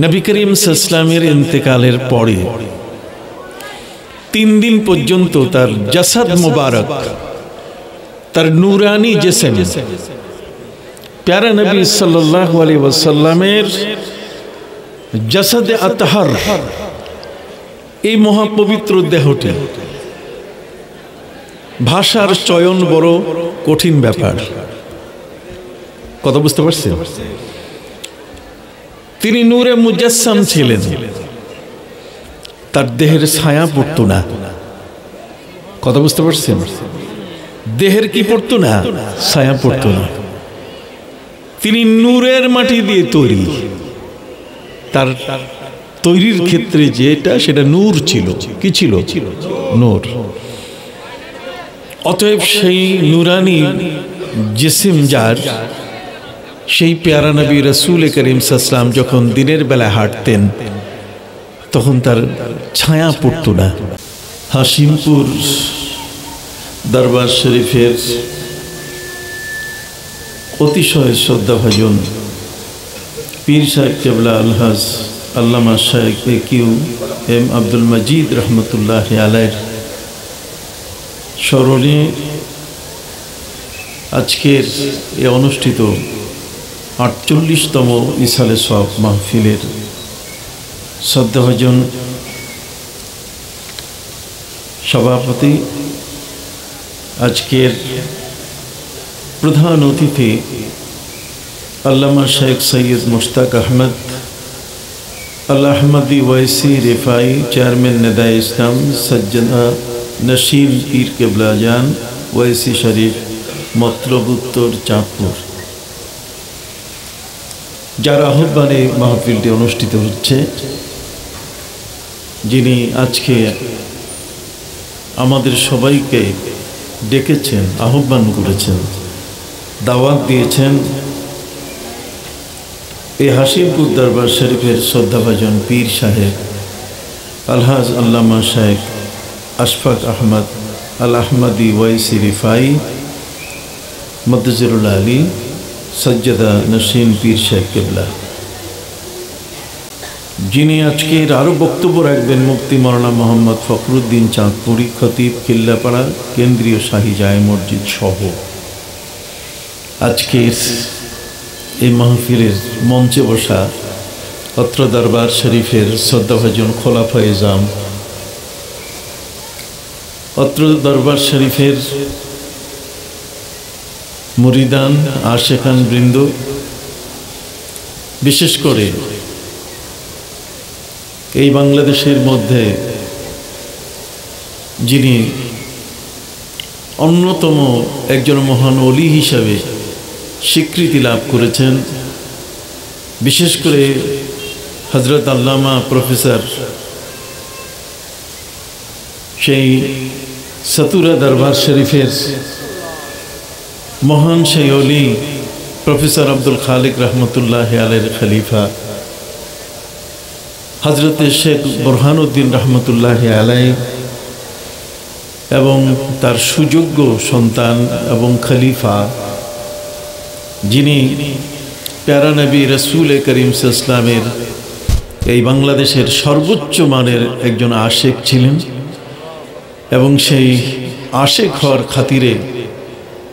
নবী করিম সাল্লাল্লাহু ইন্তেকালের পরে 3 দিন পর্যন্ত তার জাসাদ মুবারক, তার নূরানি জিসম প্যারা নবী সাল্লাল্লাহু আলাইহি ওয়াসাল্লামের জাসাদে আতহার, এই মহাপবিত্র দেহটি, ভাষার চয়ন বড় কঠিন ব্যাপার, কথা বুঝতে পারছেন? তিনি নূরে মুজাসসাম ছিলেন, তার দেহের ছায়া পড়তো না, কথা বুঝতে পারছেন? দেহের কি পড়তো না? ছায়া পড়তো না। তিনি নূরের মাটি দিয়ে তৈরি, তার তৈরির ক্ষেত্রে যেটা সেটা নূর ছিল। কি ছিল? নূর। অতএব সেই নূরানি জিসিম যার, সেই প্যারা নবী রাসূল করিম সাল্লাল্লাহু আলাইহি ওয়াসাল্লাম যখন দিনের বেলা হাঁটতেন তখন তার ছায়া পড়তো না। হাশিমপুর দরবার শরীফের অতিশয় শ্রদ্ধাভাজন পীর সাহেব কেবলা আলহাজ আল্লামা শাইখ কিউ এম আব্দুল মজিদ রহমতুল্লাহ আলাইহির স্মরণে আজকের এ অনুষ্ঠিত 48তম ইসালে সওয়াব মাহফিলের শ্রদ্ধাভাজন সভাপতি, আজকের প্রধান অতিথি আল্লামা শেখ সৈয়দ মুশতাক আহমদ আল আহমদি ওয়াইসি রেফাই, চেয়ারম্যান নেদায়ে ইসলাম সজ্জনা নশীন পীর কেবলা জান ওয়াইসি শরীফ মতলব উত্তর চাঁদপুর, যার আহ্বানে মাহফিলটি অনুষ্ঠিত হচ্ছে, যিনি আজকে আমাদের সবাইকে ডেকেছেন, আহ্বান করেছেন, দাওয়াত দিয়েছেন, এই হাশিমপুর দরবার শরীফের শ্রদ্ধাভাজন পীর সাহেব আলহাজ আল্লামা শেখ আশফাক আহমদ আল আহমদি ওয়াইসি রিফাই মদ্দজিরুল আলী সজ্জদা নশীন পীর সাহেব কেবলা, যিনি আজকের আরও বক্তব্য রাখবেন মুফতি মাওলানা মোহাম্মদ ফখরুদ্দিন চাঁদপুরি, খতিব কিল্লাপাড়া কেন্দ্রীয় শাহী জামে মসজিদ সহ আজকের এই মাহফিলের মঞ্চে বসা অত্র দরবার শরীফের শ্রদ্ধাভাজন খোলাফায়ে জাম, অত্র দরবার শরীফের মুরিদান আশেখান বৃন্দ, বিশেষ করে এই বাংলাদেশের মধ্যে যিনি অন্যতম একজন মহান ওলি হিসাবে স্বীকৃতি লাভ করেছেন, বিশেষ করে হযরত আল্লামা প্রফেসর সেই সাতুরা দরবার শরীফের মহান সেই ওলি প্রফেসর আব্দুল খালিক রহমতুল্লাহ আলাইহির খলিফা হযরত শেখ বুরহানুদ্দিন রহমতুল্লাহ আলাইহি এবং তার সুযোগ্য সন্তান এবং খলিফা, যিনি প্যারা নবী রাসূল করিম সাল্লাল্লাহু আলাইহি ওয়াসাল্লামের এই বাংলাদেশের সর্বোচ্চ মানের একজন আশেক ছিলেন, এবং সেই আশেক হওয়ার খাতিরে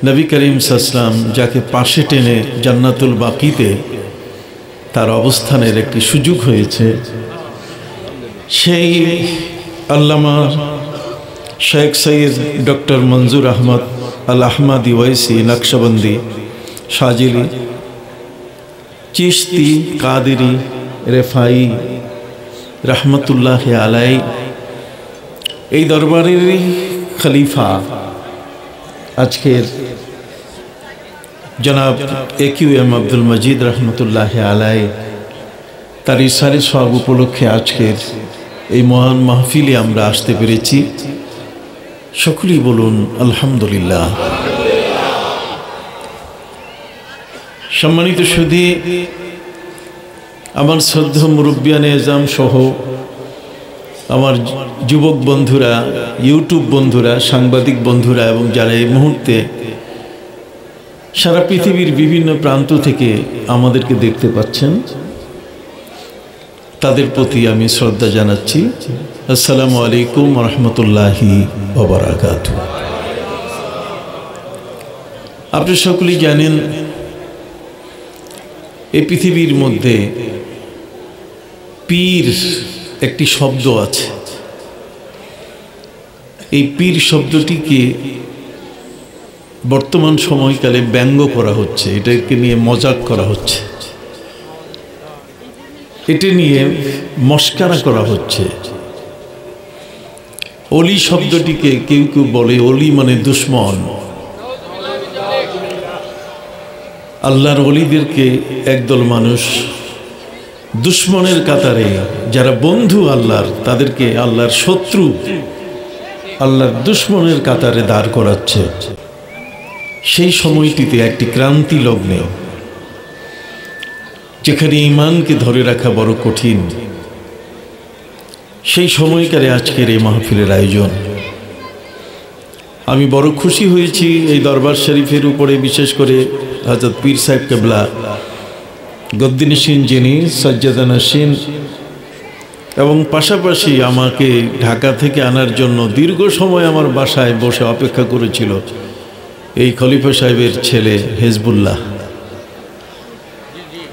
নবী করিম সাল্লাল্লাহু আলাইহি ওয়াসাল্লাম যাকে পাশে টেনে জান্নাতুল বাকিতে তার অবস্থানের একটি সুযোগ হয়েছে, সেই আল্লামা শেখ সৈয়দ ডক্টর মঞ্জুর আহমদ আল আহমদি ওয়াইসি নকশবন্দি শাজিলি চিশতি কাদেরি রেফাই রহমতুল্লাহ আলাইহি এই দরবারেরই খলিফা আজকের জনাব একিউএম আব্দুল মজিদ রহমতুল্লাহ আলাইহি তার ইসারে সওয়াব উপলক্ষে আজকের এই মহান মাহফিলে আমরা আসতে পেরেছি। সকলেই বলুন আলহামদুলিল্লাহ। সম্মানিত সুধী, আমার শ্রদ্ধেয় মুরব্বিয়ানে এজাম সহ আমার যুবক বন্ধুরা, ইউটিউব বন্ধুরা, সাংবাদিক বন্ধুরা এবং যারা এই মুহূর্তে সারা পৃথিবীর বিভিন্ন প্রান্ত থেকে আমাদেরকে দেখতে পাচ্ছেন, তাদের প্রতি আমি শ্রদ্ধা জানাচ্ছি। আসসালামু আলাইকুম ওয়া রাহমাতুল্লাহি ওয়া বারাকাতুহু। আপনি সকলেই জানেন এই পৃথিবীর মধ্যে পীর একটি শব্দ আছে। এই পীর শব্দটিকে বর্তমান সময়কালে ব্যঙ্গ করা হচ্ছে, এটাকে নিয়ে মজাক করা হচ্ছে, এটা নিয়ে মস্কারা করা হচ্ছে। অলি শব্দটিকে কেউ কেউ বলে অলি মানে দুশ্মন। আল্লাহর অলিদেরকে একদল মানুষ দুশ্মনের কাতারে, যারা বন্ধু আল্লাহর, তাদেরকে আল্লাহর শত্রু, আল্লাহর দুশ্মনের কাতারে দাঁড় করাচ্ছে। সেই সময়টিতে একটি ক্রান্তি লগ্নে, যেখানে ঈমানকে ধরে রাখা বড় কঠিন, সেই সময়কালে আজকের এই মাহফিলের আয়োজন। আমি বড় খুশি হয়েছি এই দরবার শরীফের উপরে, বিশেষ করে হযরত পীর সাহেব কেবলা গদ্দিনশীন যিনি সজ্জাদানশীন, এবং পাশাপাশি আমাকে ঢাকা থেকে আনার জন্য দীর্ঘ সময় আমার বাসায় বসে অপেক্ষা করেছিল এই খলিফা সাহেবের ছেলে হেজবুল্লাহ।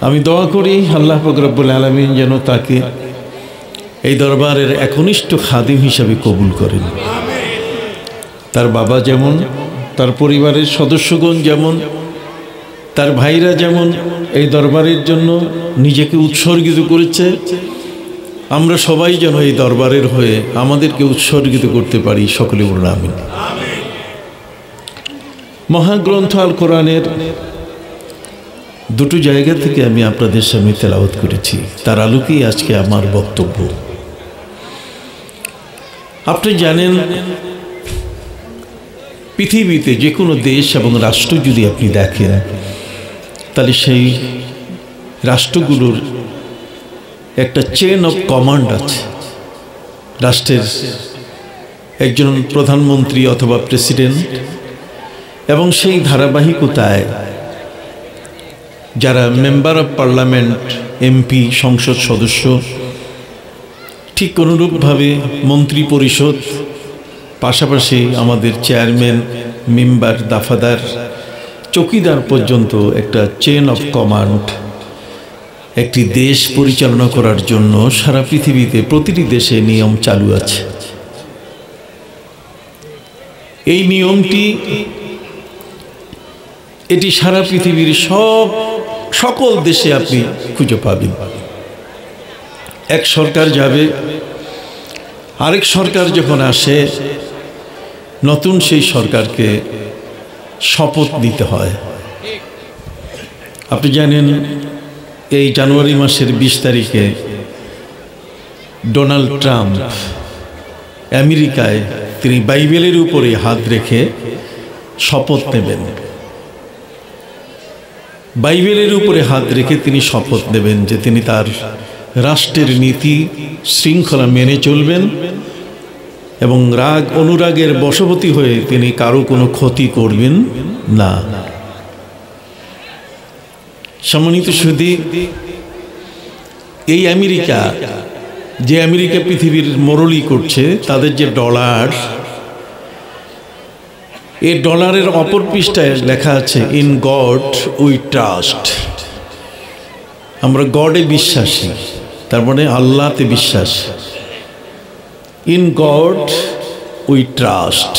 আমি দোয়া করি আল্লাহ পাক রব্বুল আলামিন যেন তাকে এই দরবারের একনিষ্ঠ খাদিম হিসাবে কবুল করেন। তার বাবা যেমন, তার পরিবারের সদস্যগণ যেমন, তার ভাইরা যেমন এই দরবারের জন্য নিজেকে উৎসর্গিত করেছে, আমরা সবাই যেন এই দরবারের হয়ে আমাদেরকে উৎসর্গিত করতে পারি। সকলে বলুন আমিন। মহাগ্রন্থ আল কোরআনের দুটো জায়গা থেকে আমি আপনাদের সামনে তেলাওয়াত করেছি, তার আলোকেই আজকে আমার বক্তব্য। আপনি জানেন পৃথিবীতে যে কোনো দেশ এবং রাষ্ট্র যদি আপনি দেখেন, তাহলে সেই রাষ্ট্রগুলোর একটা চেন অফ কমান্ড আছে। রাষ্ট্রের একজন প্রধানমন্ত্রী অথবা প্রেসিডেন্ট, এবং সেই ধারাবাহিকতায় যারা মেম্বার অফ পার্লামেন্ট, এমপি, সংসদ সদস্য, ঠিক অনুরূপভাবে মন্ত্রী পরিষদ, পাশাপাশি আমাদের চেয়ারম্যান, মেম্বার, দাফাদার, চৌকিদার পর্যন্ত একটা চেন অফ কমান্ড একটি দেশ পরিচালনা করার জন্য সারা পৃথিবীতে প্রতিটি দেশে নিয়ম চালু আছে। এই নিয়মটি এটি সারা পৃথিবীর সকল দেশে আপনি খুঁজে পাবেন। এক সরকার যাবে, আরেক সরকার যখন আসে, নতুন সেই সরকারকে শপথ নিতে হয়। আপনি জানেন এই জানুয়ারি মাসের 20 তারিখে ডোনাল্ড ট্রাম্প আমেরিকায় তিনি বাইবেলের উপরে হাত রেখে শপথ নেবেন। বাইবেলের উপরে হাত রেখে তিনি শপথ নেবেন যে তিনি তার রাষ্ট্রের নীতি শৃঙ্খলা মেনে চলবেন এবং রাগ অনুরাগের বশবর্তী হয়ে তিনি কারো কোনো ক্ষতি করবেন না। সম্মানিত সুধী, এই আমেরিকা, যে আমেরিকা পৃথিবীর মোড়লই করছে, তাদের যে ডলার, এই ডলারের অপর পৃষ্ঠায় লেখা আছে ইন গড উই ট্রাস্ট। আমরা গডে বিশ্বাসী, তার মানে আল্লাহতে বিশ্বাস। In god we trust.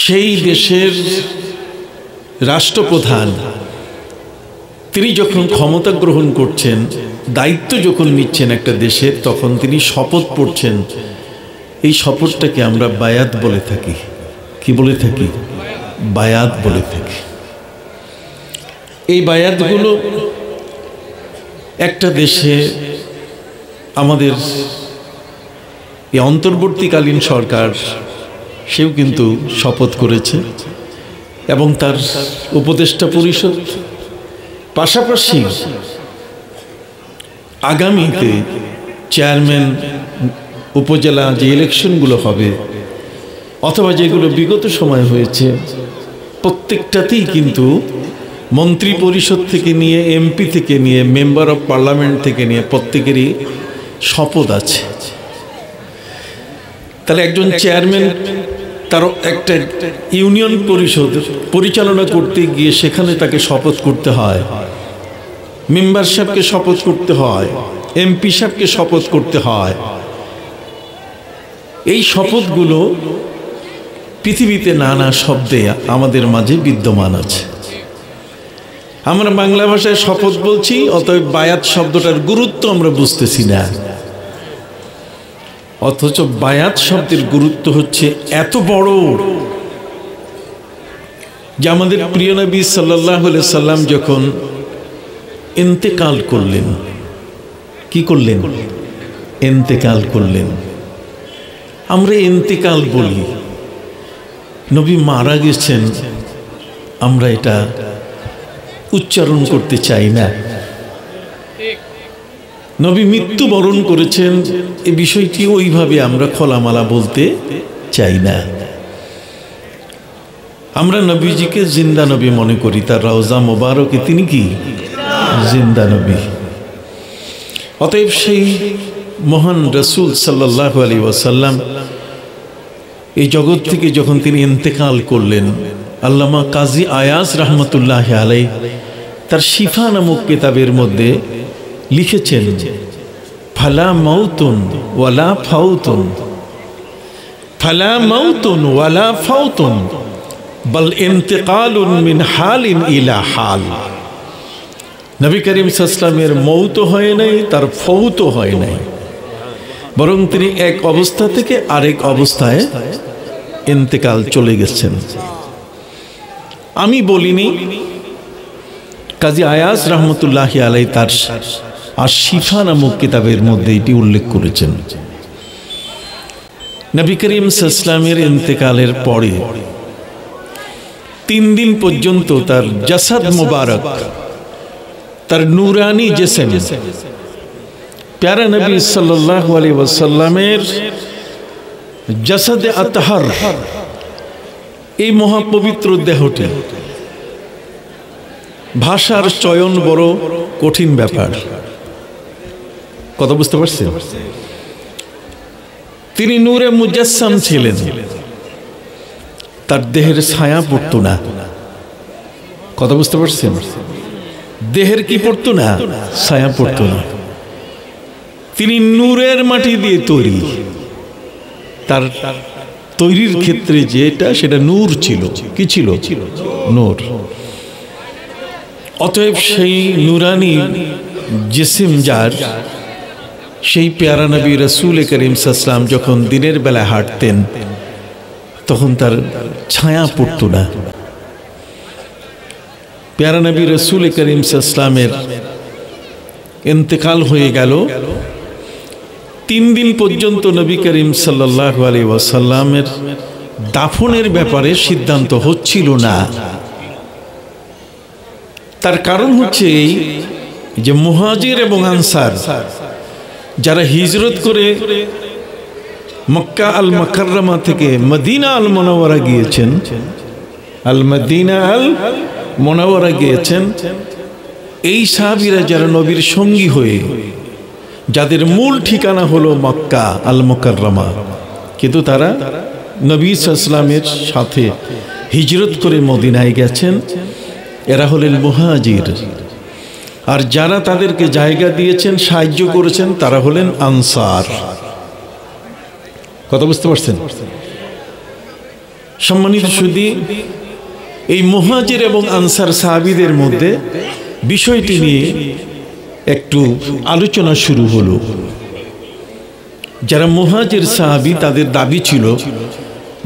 সেই দেশের রাষ্ট্রপ্রধান তিনি যখন ক্ষমতা গ্রহণ করছেন, দায়িত্ব যখন নিচ্ছেন একটা দেশের, তখন তিনি শপথ পড়ছেন। এই শপথটাকে আমরা বায়াত বলে থাকি। কি বলে থাকি? বায়াত বলে থাকি। এই বায়াতগুলো একটা দেশে আমাদের এই অন্তর্বর্তীকালীন সরকার, সেও কিন্তু শপথ করেছে, এবং তার উপদেষ্টা পরিষদ, পাশাপাশি আগামীতে চেয়ারম্যান, উপজেলা যে ইলেকশনগুলো হবে অথবা যেগুলো বিগত সময় হয়েছে, প্রত্যেকটাতেই কিন্তু মন্ত্রী পরিষদ থেকে নিয়ে, এমপি থেকে নিয়ে, মেম্বার অফ পার্লামেন্ট থেকে নিয়ে প্রত্যেকেরই শপথ আছে। তাহলে একজন চেয়ারম্যান তার একটা ইউনিয়ন পরিষদ পরিচালনা করতে গিয়ে সেখানে তাকে শপথ করতে হয়, মেম্বার সাহেবকে শপথ করতে হয়, এমপি সাহেবকে শপথ করতে হয়। এই শপথগুলো পৃথিবীতে নানা শব্দে আমাদের মাঝে বিদ্যমান আছে। আমরা বাংলা ভাষায় শপথ বলছি, অতএব বায়াত শব্দটার গুরুত্ব আমরা বুঝতেছি না। অথচ বায়াত শব্দের গুরুত্ব হচ্ছে এত বড় যে আমাদের প্রিয় নবী সাল্লাল্লাহু আলাইহি সাল্লাম যখন ইন্তেকাল করলেন, কি করলেন? ইন্তেকাল করলেন। আমরা ইন্তেকাল বলি, নবী মারা গেছেন আমরা এটা উচ্চারণ করতে চাই না। নবী মৃত্যুবরণ করেছেন এই বিষয়টি ওইভাবে আমরা খোলামালা বলতে চাই না। আমরা নবীজিকে জিন্দা নবী মনে করি, তার রওজা মোবারকে তিনি কি জিন্দা নবী। অতএব সেই মহান রাসূল সাল্লাল্লাহু আলাইহি ওয়াসাল্লাম এই জগৎ থেকে যখন তিনি ইন্তেকাল করলেন, আল্লামা কাজী আয়াজ রহমতুল্লাহ আলাইহি তার শিফা নামক কিতাবের মধ্যে লিখেছেন, ফালা মাউতুন ওয়ালা ফাউতুন, ফালা মাউতুন ওয়ালা ফাউতুন বল ইন্তেকালুন মিন হালিন ইলা হাল। নবী করিম সাল্লাল্লাহু আলাইহি ওয়াসাল্লামের মৌত হয় নাই, তার ফৌত হয় নাই, বরং তিনি এক অবস্থা থেকে আরেক অবস্থায় ইন্তেকাল চলে গেছেন। আমি বলিনি, কাজী আয়াজ রহমতুল্লাহ আলাইহি তার আশ-শিফা নামক কিতাবের মধ্যে এটি উল্লেখ করেছেন। নবী করিম সাল্লাল্লাহু আলাইহি ওয়াসাল্লামের ইন্তেকালের পরে 3 দিন পর্যন্ত তার জাসাদ মুবারক, তার নূরানি জিসম, প্যারা নবী সাল্লাল্লাহু আলাইহি ওয়াসাল্লামের জাসাদে আতহার, এই মহাপবিত্র দেহটি, ভাষার চয়ন বড় কঠিন ব্যাপার, কথা বুঝতে পারছেন? তিনি নূরে মুজাসসাম ছিলেন, তার দেহের ছায়া পড়তো না, কথা বুঝতে পারছেন? দেহের কি পড়তো না? ছায়া পড়তো না। তিনি নূরের মাটি দিয়ে তৈরি, তার তৈরির ক্ষেত্রে যেটা সেটা নূর ছিল। কি ছিল? নূর। অতএব সেই নূরানি জিসিম যার, সেই প্যারা নবী রাসূল করিম সাল্লাল্লাহু আলাইহি ওয়াসাল্লাম যখন দিনের বেলায় হাঁটতেন তখন তার ছায়া পড়তো না। প্যারা নবী রাসূল করিম সাল্লাল্লাহু আলাইহি ওয়াসাল্লামের ইন্তেকাল হয়ে গেল। 3 দিন পর্যন্ত নবী করিম সাল্লাল্লাহু আলাইহি ওয়াসাল্লামের দাফনের ব্যাপারে সিদ্ধান্ত হচ্ছিল না। তার কারণ হচ্ছে এই যে মুহাজির এবং আনসার যারা হিজরত করে মক্কা আল মুকাররমা থেকে মদিনা আল মুনাওয়ারা গিয়েছেন, আল মদিনা আল মুনাওয়ারা গিয়েছেন, এই সাহাবীরা যারা নবীর সঙ্গী হয়ে, যাদের মূল ঠিকানা হলো মক্কা আল মুকাররমা, কিন্তু তারা নবী সাল্লাল্লাহু আলাইহি ওয়াসাল্লামের সাথে হিজরত করে মদিনায় গেছেন, এরা হলেন মুহাজির। আর যারা তাদেরকে জায়গা দিয়েছেন, সাহায্য করেছেন, তারা হলেন আনসার। কথা বুঝতে পারছেন? সম্মানিত সুধী, এই মুহাজির এবং আনসার সাহাবীদের মধ্যে বিষয়টি নিয়ে একটু আলোচনা শুরু হলো। যারা মুহাজির সাহাবী তাদের দাবি ছিল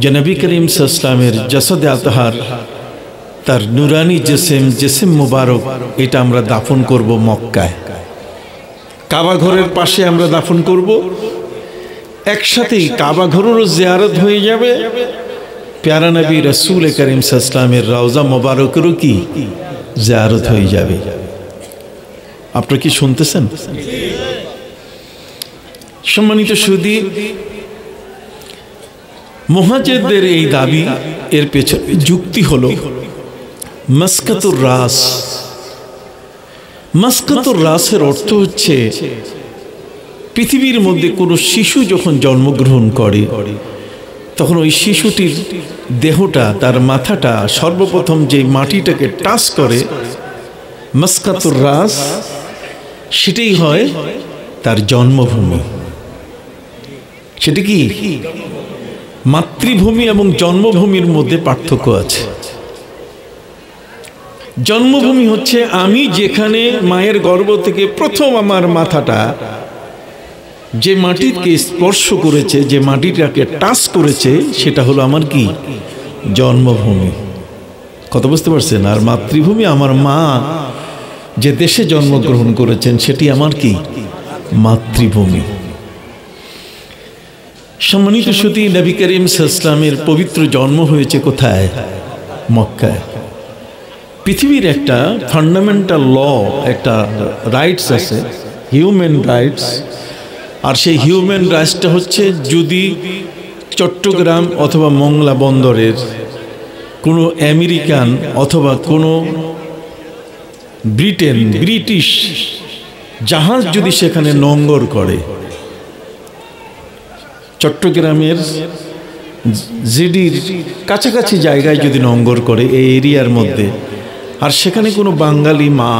যে নবী করিম সাল্লাল্লাহু আলাইহি ওয়াসাল্লামের জাসাদে আতহার, তার নুরানি জিসিম মুবারক, এটা আমরা দাফন করব মক্কায়, কাবা ঘরের পাশে আমরা দাফন করব। একসাথেই কাবা ঘরেরও জিয়ারত হয়ে যাবে, প্যারা নবী রাসূল করিম সাল্লাল্লাহু আলাইহি ওয়াসাল্লামের রওজা মুবারকেরও কি জিয়ারত হয়ে যাবে। আপনারা কি শুনতেছেন? সম্মানিত সুধী, মুহাজিরদের এই দাবি, এর পেছনে যুক্তি হলো মাসকাতুর রাস। মাসকাতুর রাসের অর্থ হচ্ছে পৃথিবীর মধ্যে কোনো শিশু যখন জন্মগ্রহণ করে তখন ওই শিশুটির দেহটা, তার মাথাটা সর্বপ্রথম যে মাটিটাকে টাচ করে, মাসকাতুর রাস, সেটাই হয় তার জন্মভূমি। সেটা কি? মাতৃভূমি এবং জন্মভূমির মধ্যে পার্থক্য আছে। জন্মভূমি হচ্ছে আমি যেখানে মায়ের গর্ভ থেকে প্রথম আমার মাথাটা যে মাটিকে স্পর্শ করেছে, যে মাটিটাকে টাচ করেছে, সেটা হলো আমার কি? জন্মভূমি। কথা বুঝতে পারছেন? আর মাতৃভূমি, আমার মা যে দেশে জন্মগ্রহণ করেছেন, সেটি আমার কি? মাতৃভূমি। সম্মানিত সুধী, নবী করিম সাল্লাল্লাহু আলাইহি ওয়াসাল্লামের পবিত্র জন্ম হয়েছে কোথায়? মক্কায়। পৃথিবীর একটা ফান্ডামেন্টাল ল, একটা রাইটস আছে, হিউম্যান রাইটস। আর সেই হিউম্যান রাইটসটা হচ্ছে, যদি চট্টগ্রাম অথবা মংলা বন্দরের কোনো আমেরিকান অথবা কোনো ব্রিটিশ জাহাজ যদি সেখানে নোঙর করে, চট্টগ্রামের জিডির কাছাকাছি জায়গায় যদি নোঙর করে এই এরিয়ার মধ্যে, আর সেখানে কোনো বাঙালি মা,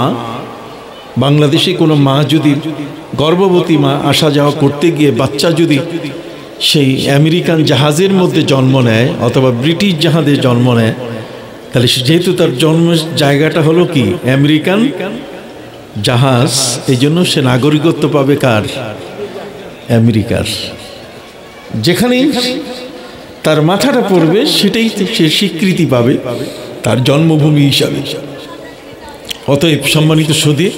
বাংলাদেশি কোনো মা যদি, গর্ভবতী মা আসা যাওয়া করতে গিয়ে বাচ্চা যদি সেই আমেরিকান জাহাজের মধ্যে জন্ম নেয় অথবা ব্রিটিশ জাহাজে জন্ম নেয়, তাহলে যেহেতু তার জন্ম জায়গাটা হলো কি? আমেরিকান জাহাজ, এই জন্য সে নাগরিকত্ব পাবে কার? আমেরিকার। যেখানেই তার মাথাটা পড়বে সেটাই সে স্বীকৃতি পাবে তার জন্মভূমি হিসাবে। অতএব সম্মানিত সুধী,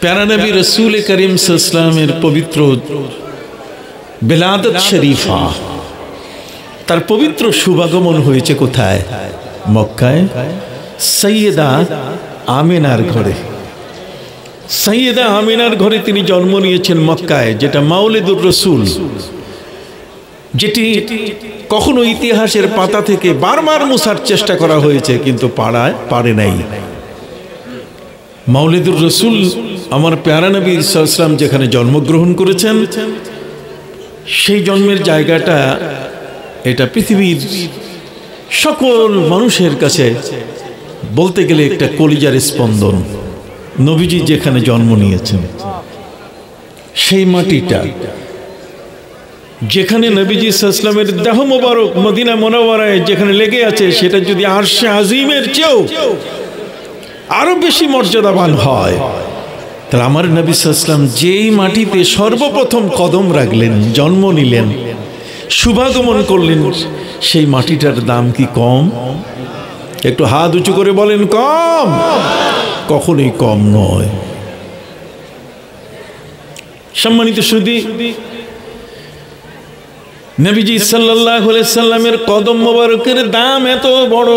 প্যারা নবী রাসূল করিম সাল্লাল্লাহু আলাইহি ওয়াসাল্লামের পবিত্র বেলাদত শরীফা, তার পবিত্র শুভাগমন হয়েছে কোথায়? মক্কায়, সাইয়েদা আমিনার ঘরে। সাইয়েদা আমিনার ঘরে তিনি জন্ম নিয়েছেন মক্কায়, যেটা মাওলিদুর রাসূল, যেটি কখনো ইতিহাসের পাতা থেকে বারবার মুছার চেষ্টা করা হয়েছে কিন্তু পারে নাই। মাওলিদুর রাসূল, আমার প্যারা নবী সাল্লাল্লাহু আলাইহি ওয়াসাল্লাম যেখানে জন্মগ্রহণ করেছেন, সেই জন্মের জায়গাটা, এটা পৃথিবীর সকল মানুষের কাছে বলতে গেলে একটা কলিজার স্পন্দন। নবীজি যেখানে জন্ম নিয়েছেন সেই মাটিটা, যেখানে নবীজি সাল্লাল্লাহু আলাইহি ওয়াসাল্লামের দেহ মোবারক মদিনা মুনাওয়ারায় যেখানে লেগে আছে, সেটা যদি আরশে আজিমের চেয়েও আরো বেশি মর্যাদাবান হয়, তাহলে আমার নবী সাল্লাল্লাহু আলাইহি ওয়াসাল্লাম যেই মাটিতে সর্বপ্রথম কদম রাখলেন, জন্ম নিলেন, শুভাগমন করলেন, সেই মাটিটার দাম কি কম? একটু হাত উঁচু করে বলেন, কম? কখনোই কম নয়। সম্মানিত সুধী, নবীজি সাল্লাল্লাহু আলাইহি সাল্লামের কদম মোবারকের দাম এত বড়,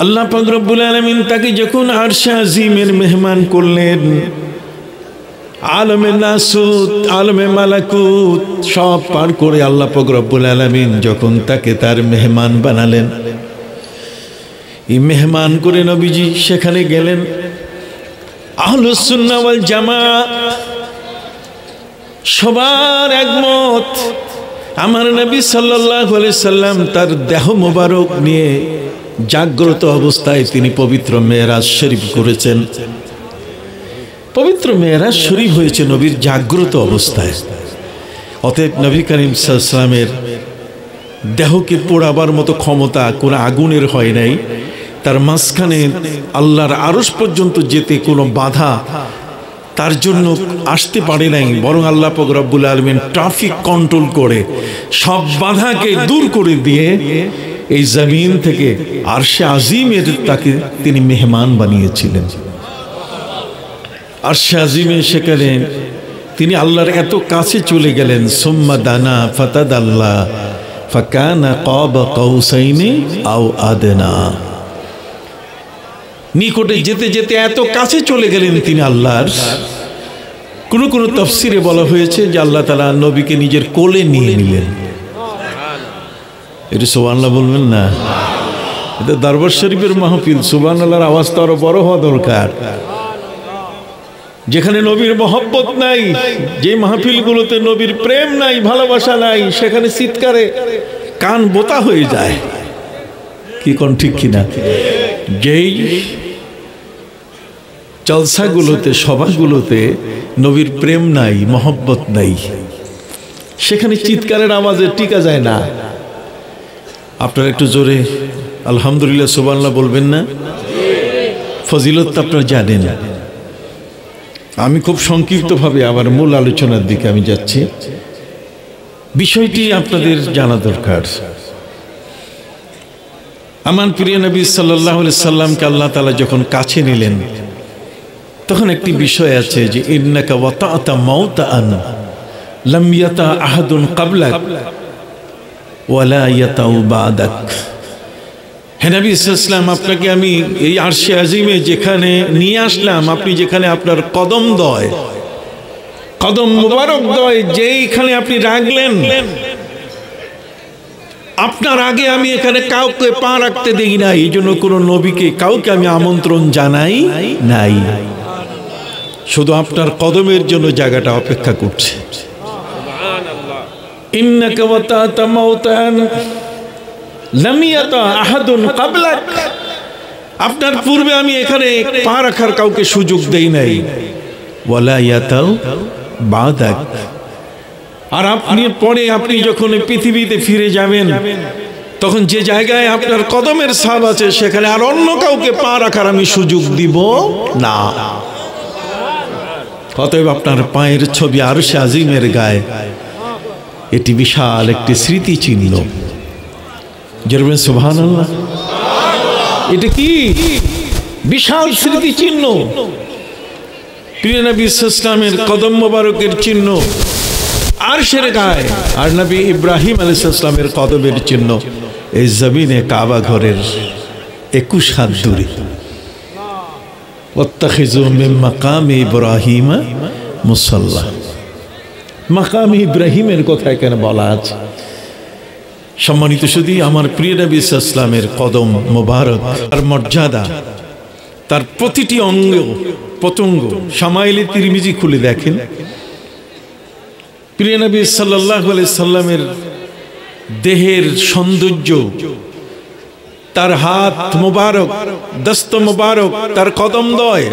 আল্লাহ পাক রব্বুল আলামিন তাকে যখন আরশে আজিমের মেহমান করলেন, আলমে নাসুত, আলমে মালাকুত সব পার করে আল্লাহ পাক রব্বুল আলামিন যখন তাকে তার মেহমান বানালেন, এই মেহমান করে নবীজি সেখানে গেলেন। আহলুস সুন্নাহ ওয়াল জামাআহ সবার একমত, আমার নবী সাল্লাল্লাহু আলাইহি সাল্লাম তার দেহ মোবারক নিয়ে জাগ্রত অবস্থায় তিনি পবিত্র মেরাজ শরীফ করেছেন। পবিত্র মেরাজ শরীফ হয়েছে নবীর জাগ্রত অবস্থায়। অতএব নবী করিম সাল্লাল্লাহু আলাইহি সাল্লামের দেহকে পোড়াবার মতো ক্ষমতা কোনো আগুনের হয় নাই। তার মাঝখানে আল্লাহর আরশ পর্যন্ত যেতে কোনো বাধা তার জন্য আসতে পারে নাই, বরং আল্লাহ পাক রব্বুল আলামিন ট্রাফিক কন্ট্রোল করে সব বাধাকে দূর করে দিয়ে এই জমিন থেকে আরশে আজিমের তাকে তিনি মেহমান বানিয়েছিলেন। আরশে আজিমে সেখানে তিনি আল্লাহর এত কাছে চলে গেলেন। সুম্মা দানা ফাতাদাল্লাহ ফাকানা কাবা কাউসাইনি আও আদনা, নিকটে যেতে যেতে এত কাছে চলে গেলেন তিনি আল্লাহর। কোন কোন তাফসিরে বলা হয়েছে যে আল্লাহ তাআলা নবীকে নিজের কোলে নিয়ে নিলেন। এটা সুবহানাল্লাহ বলবেন না? এটা দরবার শরীফের মাহফিল, সুবহানাল্লাহর আওয়াজ তো আরো বড় হওয়া দরকার। যেখানে নবীর মহব্বত নাই, যে মাহফিলগুলোতে নবীর প্রেম নাই, ভালোবাসা নাই, সেখানে চিৎকারে কান বোতা হয়ে যায়। কি কোন ঠিক কিনা? যেই জলসাগুলোতে, সভাগুলোতে নবীর প্রেম নাই, মহব্বত নাই, সেখানে চিৎকারের আওয়াজে টিকা যায় না। আপনারা একটু জোরে আলহামদুলিল্লাহ সুবহানাল্লাহ বলবেন না? ফজিলত আপনারা জানেন। আমি খুব সংক্ষিপ্তভাবে আবার মূল আলোচনার দিকে আমি যাচ্ছি। বিষয়টি আপনাদের জানা দরকার। আমার প্রিয় নবী সাল্লাল্লাহু আলাইহি সাল্লামকে আল্লাহ তাআলা যখন কাছে নিলেন, তখন একটি বিষয় আছে যে ইন্নাকা ওয়াতা'তা মাউতান লাম ইয়াতা আহাদুন ক্বাবলাক ওয়ালা ইয়াতাউ বা'দাক। হে নবী সাল্লাল্লাহু আলাইহি ওয়াসাল্লাম, আপনাকে আমি এই আরশে আজিমে যেখানে নিয়ে আসলাম, আপনি যেখানে আপনার কদম মোবারক দয় যেইখানে আপনি রাখলেন, আপনার আগে আমি এখানে কাউকে পা রাখতে দেই নাই। এই জন্য কোনো নবীকে, কাউকে আমি আমন্ত্রণ জানাই নাই। শুধু আপনার কদমের জন্য জায়গাটা অপেক্ষা করছে। ইন্নাকা ওয়াতা'তা মাউতান লাম ইয়াতা আহাদুন ক্বাবলাক, আপনার পূর্বে আমি এখানে পা রাখার কাউকে সুযোগ দেই নাই। ওয়ালা ইয়াতাউ বা'দাক, আর আপনি পরে, আপনি যখন পৃথিবীতে ফিরে যাবেন, তখন যে জায়গায় আপনার কদমের ছাপ আছে, সেখানে আর অন্য কাউকে পা রাখার আমি সুযোগ দিব না। অতএব আপনার পায়ের ছবি আরশে আজিমের গায়ে, এটি বিশাল একটি স্মৃতি চিহ্ন। জরুর সুবহানাল্লাহ। এটা কি বিশাল স্মৃতি চিহ্ন, প্রিয় নবী সাল্লাল্লাহু আলাইহি ওয়াসাল্লামের কদম মোবারকের চিহ্ন আরশের গায়ে, আর নবী ইব্রাহিম আলাইহিস সালামের কদমের চিহ্ন এই জমিনে কাবা ঘরের 21 হাত দূরে। ওয়াত্তাখিযু মিন মাকামি ইব্রাহিম মুসাল্লা, মাকামি ইব্রাহিমের কথা এখানে বলা আছে। সম্মানিত সুধী, আমার প্রিয় নবী সাল্লাল্লাহু আলাইহি ওয়াসাল্লামের কদম মোবারক, তার মর্যাদা, তার প্রতিটি অঙ্গ প্রত্যঙ্গ, শামাইলে তিরমিজি খুলে দেখেন। প্রিয় নবী সাল্লাল্লাহু আলাইহি সাল্লামের দেহের সৌন্দর্য, তার হাত মোবারক, দস্ত মোবারক, তার কদমদ্বয়,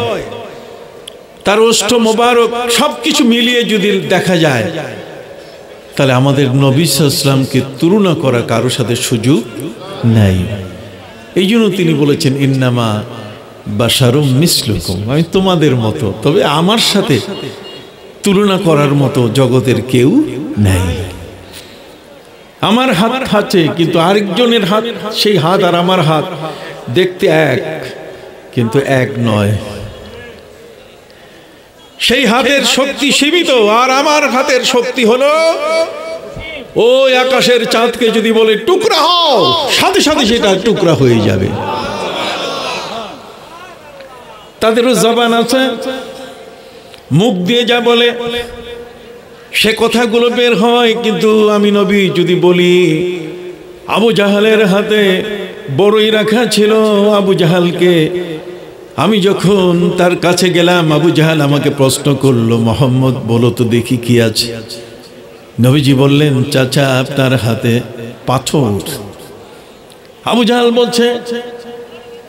তার ওষ্ঠ মোবারক, সবকিছু মিলিয়ে যদি দেখা যায়, তাহলে আমাদের নবী সাল্লাল্লাহু আলাইহি সাল্লামকে তুলনা করা কারোর সাথে সুযোগ নাই। এই জন্য তিনি বলেছেন ইন্নামা বাশারুম মিসলুকুম, আমি তোমাদের মতো, তবে আমার সাথে তুলনা করার মতো জগতের কেউ নাই। আমার হাত আছে, কিন্তু আরেকজনের হাত, সেই হাত আর আমার হাত দেখতে এক, কিন্তু এক নয়। সেই হাতের শক্তি সীমিত, আর আমার হাতের শক্তি হলো, ওই আকাশের চাঁদকে যদি বলে টুকরা হও, সাথে সাথে সেটা টুকরা হয়ে যাবে। তাদেরও জবান আছে, মুখ দিয়ে যা বলে সে কথাগুলো বের হয়, কিন্তু আমি নবী যদি বলি আবু জাহালের হাতে বড়ই রাখা ছিল, আবু জাহালকে আমি যখন তার কাছে গেলাম, আবু জাহাল আমাকে প্রশ্ন করলো, মোহাম্মদ বলো তো দেখি কি আছে। নবীজি বললেন, চাচা আপনার হাতে পাথর। আবু জাহাল বলছে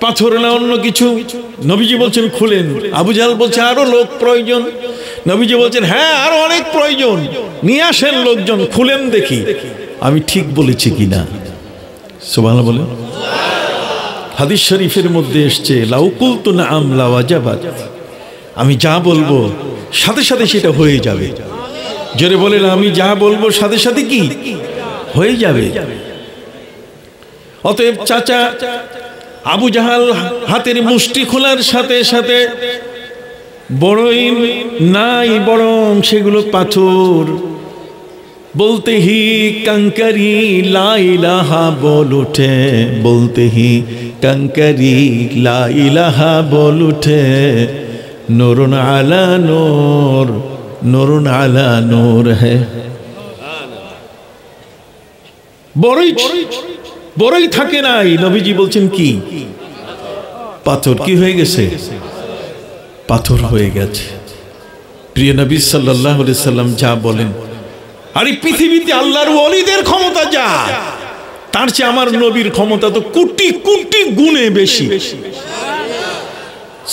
পাথর না অন্য কিছু। নবীজি বলছেন খুলেন। আবু জাহাল বলছে আরো লোক প্রয়োজন। নবীজি বলছেন হ্যাঁ আরো অনেক প্রয়োজন, নিয়ে আসেন লোকজন, খুলেন দেখি আমি ঠিক বলেছি কিনা। সুবহানাল্লাহ বলে। হাদিস শরীফের মধ্যে এসছে লাউ কুলতু নাআম লাওয়াজাবাত, আমি যা বলবো সাথে সাথে সেটা হয়ে যাবে। জোরে বলেন, আমি যা বলবো সাথে সাথে কি হয়ে যাবে। অতএব চাচা আবু জাহাল হাতের মুষ্টি খোলার সাথে সাথে বড়ই নাই, বরং সেগুলো পাথর। বলতে হি कंकरी ला इलाहा बोल उठे, बोलते ही कंकरी ला इलाहा बोल उठे, नूरुन आला नूर, नूरुन आला नूर है। বড়ই বড়ই থাকে নাই, নবীজি বলছেন কি পাথর কি হয়ে গেছে, পাথর হয়ে গেছে। প্রিয় নবী সাল্লাল্লাহু আলাইহি সাল্লাম যা বলেন, আরে পৃথিবীতে আল্লাহর ওলিদের ক্ষমতা যা, তার চেয়ে আমার নবীর ক্ষমতা তো কোটি কোটি গুণে বেশি।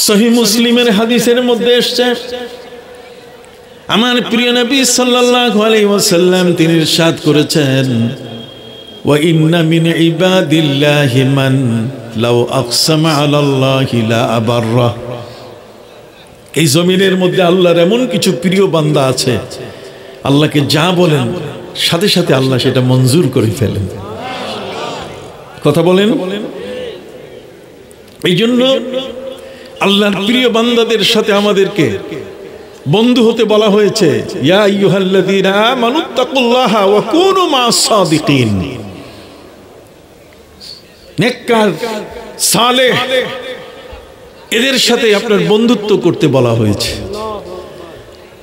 সহিহ মুসলিমের হাদিসের মধ্যে এসেছে, আমার প্রিয় নবী সাল্লাল্লাহু আলাইহি ওয়াসাল্লাম তিনি ইরশাদ করেছেন, ওয়া ইন্না মিন ইবাদিল্লাহি মান লাউ আকসামা আলাল্লাহি লা আবাররা। এই জমিনের মধ্যে আল্লাহর এমন কিছু প্রিয় বান্দা আছে, আল্লাহকে যা বলেন সাথে সাথে আল্লাহ সেটা মঞ্জুর করে ফেলেন। কথা বলেন। এই জন্য আল্লাহর প্রিয় বান্দাদের সাথে আমাদেরকে বন্ধু হতে বলা হয়েছে, ইয়া আইয়ুহাল্লাযীনা আমানুত্তাকুল্লাহা ওয়া কুনু মা'আস সাদিকিন। নেককার সালেহ এদের সাথে আপনার বন্ধুত্ব করতে বলা হয়েছে।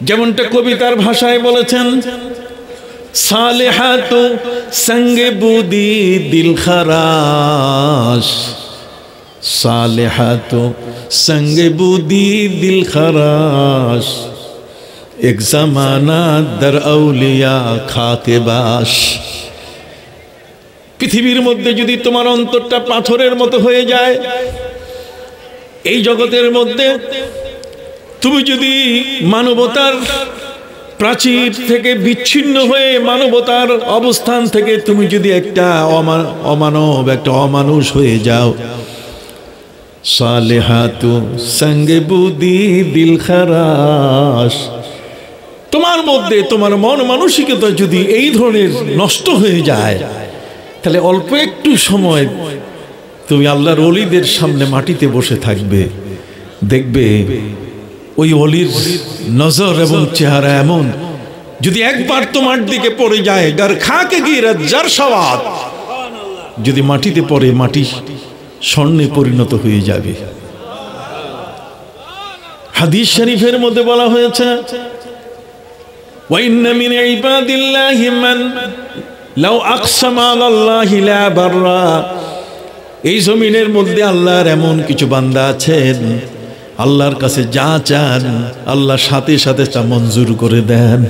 যেমনটা কবিতার ভাষায় বলেছেন, সালেহাতু সঙ্গে বুদি দিল খারাশ, সালেহাতু সঙ্গে বুদি দিল খারাশ, এক জামানা দর আউলিয়া খাকে বাস। পৃথিবীর মধ্যে যদি তোমার অন্তরটা পাথরের মতো হয়ে যায়, এই জগতের মধ্যে তুমি যদি মানবতার প্রাচীর থেকে বিচ্ছিন্ন হয়ে মানবতার অবস্থান থেকে তুমি যদি একটা অমানব একটা অমানুষ হয়ে যাও, সালেহাতু সঙ্গে বুদি দিল খারাশ, তোমার মধ্যে তোমার মন মানসিকতা যদি এই ধরনের নষ্ট হয়ে যায়, তাহলে অল্প একটু সময় তুমি আল্লাহর ওলিদের সামনে মাটিতে বসে থাকবে, দেখবে ওই ওলির নজর এবং চেহারা এমন, যদি একবার তোমার দিকে পড়ে যায়, গার খাকে গিরা যার সওয়াত, যদি মাটিতে পড়ে মাটি স্বর্ণে পরিণত হয়ে যাবে। হাদিস শরীফের মধ্যে বলা হয়েছে, ওয়া ইন্না মিন ইবাদিল্লাহি মান লাউ আকসামা আলাল্লাহি লা বাররা। এই জমিনের মধ্যে আল্লাহর এমন কিছু বান্দা আছেন, আল্লাহর কাছে যা চান আল্লাহ সাথে সাথে তা মঞ্জুর করে দেন।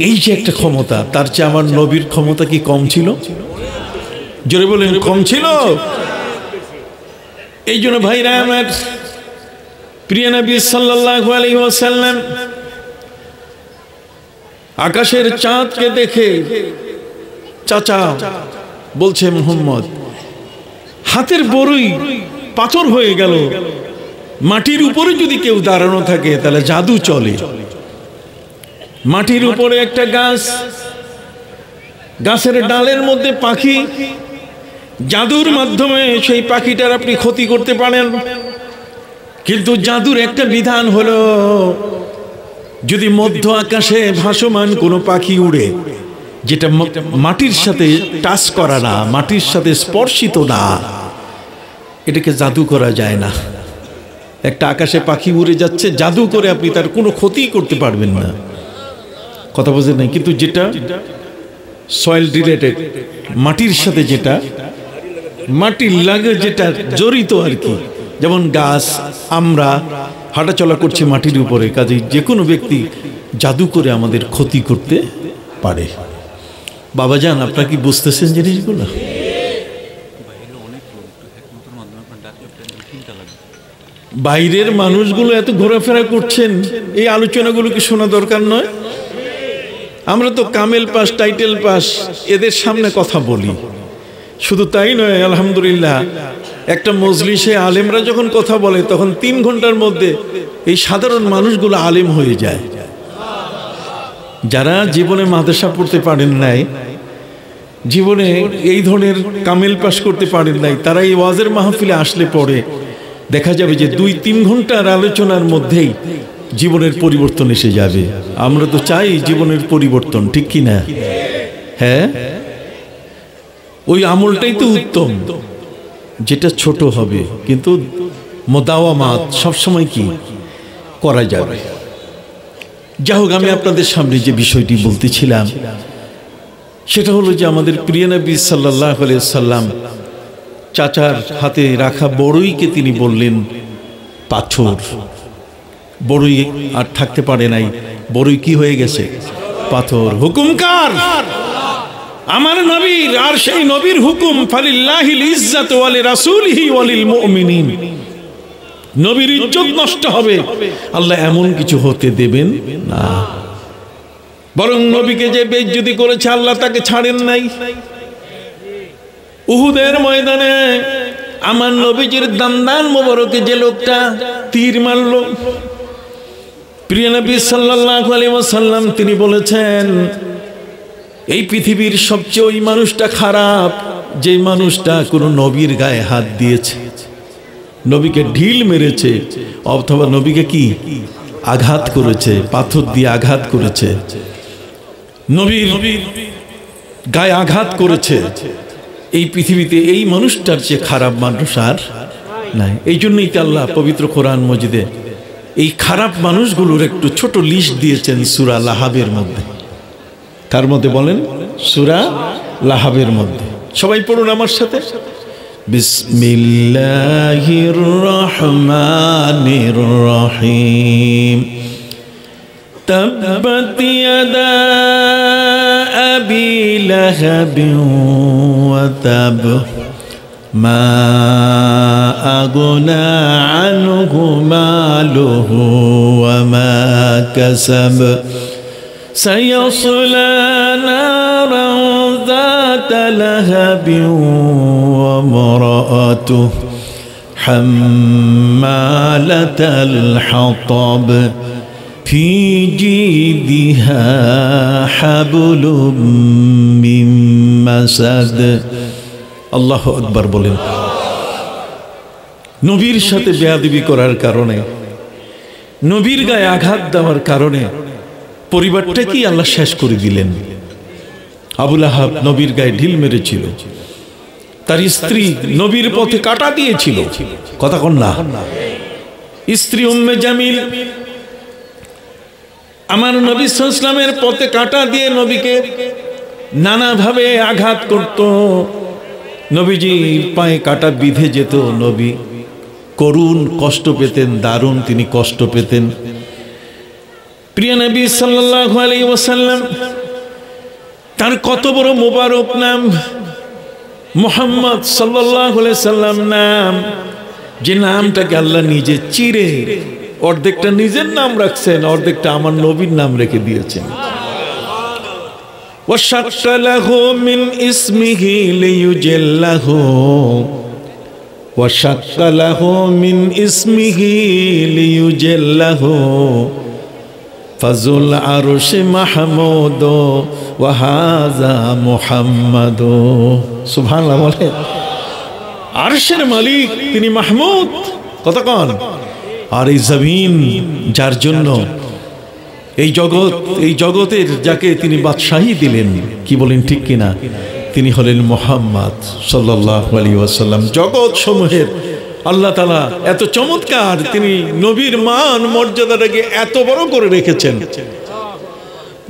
এই যে একটা ক্ষমতা, তার চেয়ে আমার নবীর ক্ষমতা কি কম ছিল? জোরে বলেন, কম ছিল? এই জন্য ভাইরা আমার, প্রিয় নবী সাল্লাল্লাহু আলাইহি ওয়াসাল্লাম আকাশের চাঁদকে দেখে চাচা বলছে, মুহাম্মদ হাতের বড়ই পাথর হয়ে গেল, মাটির উপরে যদি কেউ দাঁড়ানো থাকে তাহলে জাদু চলে। মাটির উপরে একটা গাছ, গাছের ডালের মধ্যে পাখি, জাদুর মাধ্যমে সেই পাখিটার আপনি ক্ষতি করতে পারেন। কিন্তু জাদুর একটা বিধান হলো, যদি মধ্য আকাশে ভাসমান কোনো পাখি উড়ে, যেটা মাটির সাথে টাচ করা না, মাটির সাথে স্পর্শিত না, এটাকে জাদু করা যায় না। একটা আকাশে পাখি উড়ে যাচ্ছে, জাদু করে আপনি তার কোনো ক্ষতি করতে পারবেন না। কথা বোঝেন নাই? কিন্তু যেটা সয়েল রিলেটেড, মাটির সাথে যেটা মাটির লাগে, যেটা জড়িত আর কি, যেমন গাছ, আমরা হাঁটাচলা করছি মাটির উপরে, কাজে যে কোনো ব্যক্তি জাদু করে আমাদের ক্ষতি করতে পারে। বাবাজান, আপনারা কি বুঝতেছেন জিনিসগুলো? বাইরের মানুষগুলো এত ঘোরাফেরা করছেন, এই আলোচনাগুলো কি শোনা দরকার নয়? আমরা তো কামেল পাস, টাইটেল পাস, এদের সামনে কথা বলি। শুধু তাই নয়, আলহামদুলিল্লাহ, একটা মজলিসে আলেমরা যখন কথা বলে তখন 3 ঘন্টার মধ্যে এই সাধারণ মানুষগুলো আলেম হয়ে যায়। যারা জীবনে মাদ্রাসা পড়তে পারেন নাই, জীবনে এই ধরনের কামেল পাস করতে পারেন নাই, তারা এই ওয়াজের মাহফিলে আসলে পরে দেখা যাবে যে 2-3 ঘন্টার আলোচনার মধ্যেই জীবনের পরিবর্তন এসে যাবে। আমরা তো চাই জীবনের পরিবর্তন, ঠিক কি না? হ্যাঁ, ওই আমলটাই তো উত্তম, যেটা ছোট হবে কিন্তু মোদাওয়ামাত সবসময় কি করা যাবে। যাই হোক, আমি আপনাদের সামনে যে বিষয়টি বলতেছিলাম, সেটা হলো যে আমাদের প্রিয় নবী সাল্লাল্লাহু আলাইহি সাল্লাম চাচার হাতে রাখা বড়ইকে তিনি বললেন পাথর। বড়ই আর থাকতে পারে নাই, বড়ই কি হয়ে গেছে? পাথর। হুকুম কার? আমার নবীর। আর সেই নবীর হুকুম ফালিল্লাহিল ইজ্জাতু ওয়া লিরাসূলিহি ওয়া লিল মুমিনিন। নবীর ইজ্জত নষ্ট হবে, আল্লাহ এমন কিছু হতে দেবেন না। বরং নবীকে যে বেইজ্জতি করেছে আল্লাহ তাকে ছাড়েন নাই। উহুদের ময়দানে আমার নবীজির দান্দান মোবারকে যে লোকটা তীর মারল, প্রিয় নবী সাল্লাল্লাহু আলাইহি ওয়াসাল্লাম তিনি বলেছেন এই পৃথিবীর সবচেয়ে ওই মানুষটা খারাপ যে মানুষটা কোনো নবীর গায়ে হাত দিয়েছে, নবীকে ঢিল মেরেছে, অথবা নবীকে কি আঘাত করেছে, পাথর দিয়ে আঘাত করেছে, নবীর গায়ে আঘাত করেছে। এই পৃথিবীতে এই মানুষটার চেয়ে খারাপ মানুষ আর নাই। এই জন্যই তো আল্লাহ পবিত্র কোরআন মজিদে এই খারাপ মানুষগুলোর একটু ছোট লিস্ট দিয়েছেন সূরা লাহাবের মধ্যে। কার মধ্যে বলেন? সূরা লাহাবের মধ্যে। সবাই পড়ুন আমার সাথে। বিসমিল্লাহির রহমানির রহিম। তাব্বাত ইয়াদা আবি লাহাবিন ওয়া তাব মা আগনা আনহু মালুহু ওয়া মা কাসাব সায়াসলা নারান যাতা লাহাবিন ওয়া মারাআতুহু হাম্মালাতাল হাতাব ফি জিদিহা হাবলুম মিন মাসাদ। আল্লাহু আকবার বলেন। নবীর সাথে বেয়াদবি করার কারণে, নবীর গায়ে আঘাত দেওয়ার কারণে পরিবারটা কি আল্লাহ শেষ করে দিলেন। আবু লাহাব নবীর গায়ে ঢিল মেরেছিল, তার স্ত্রী নবীর পথে কাঁটা দিয়েছিল। কথা কন না? স্ত্রী উম্মে জামিল আমার নবী সাল্লাল্লাহু আলাইহি ওয়াসাল্লামের পথে কাঁটা দিয়ে নবীকে নানাভাবে আঘাত করত। নবীজির পায়ে কাঁটা বিঁধে যেত, নবী করুণ কষ্ট পেতেন, দারুণ তিনি কষ্ট পেতেন। প্রিয় নবী সাল্লাল্লাহু আলাইহি ওয়াসাল্লাম তার কত বড় মোবারক নাম মুহাম্মদ সাল্লাল্লাহু আলাইহি সাল্লাম নাম, যে নামটাকে আল্লাহ নিজে চিরে অর্ধেকটা নিজের নাম রাখছেন, অর্ধেকটা আমার নবীর নাম রেখে দিয়েছেন। ওয়াশাক্কা লাহু মিন ইসমিহি লিইউজিল্লাহু ওয়াশাক্কা লাহু মিন ইসমিহি লিইউজিল্লাহু ফাজুল আরশি মাহমুদ ওয়া হাযা মুহাম্মাদ। সুবহানাল্লাহ বলে। আরশের মালিক তিনি মাহমুদ। কথা কন? আর এই জমিন যার জন্য এই জগতের যাকে তিনি বাদশাহী দিলেন, কি বলেন ঠিক কিনা? তিনি হলেন মুহাম্মদ সাল্লাল্লাহু আলাইহি ওয়াসাল্লাম। জগৎ সমূহের আল্লাহ তাআলা এত চমৎকার তিনি নবীর মান মর্যাদাটাকে এত বড় করে রেখেছেন।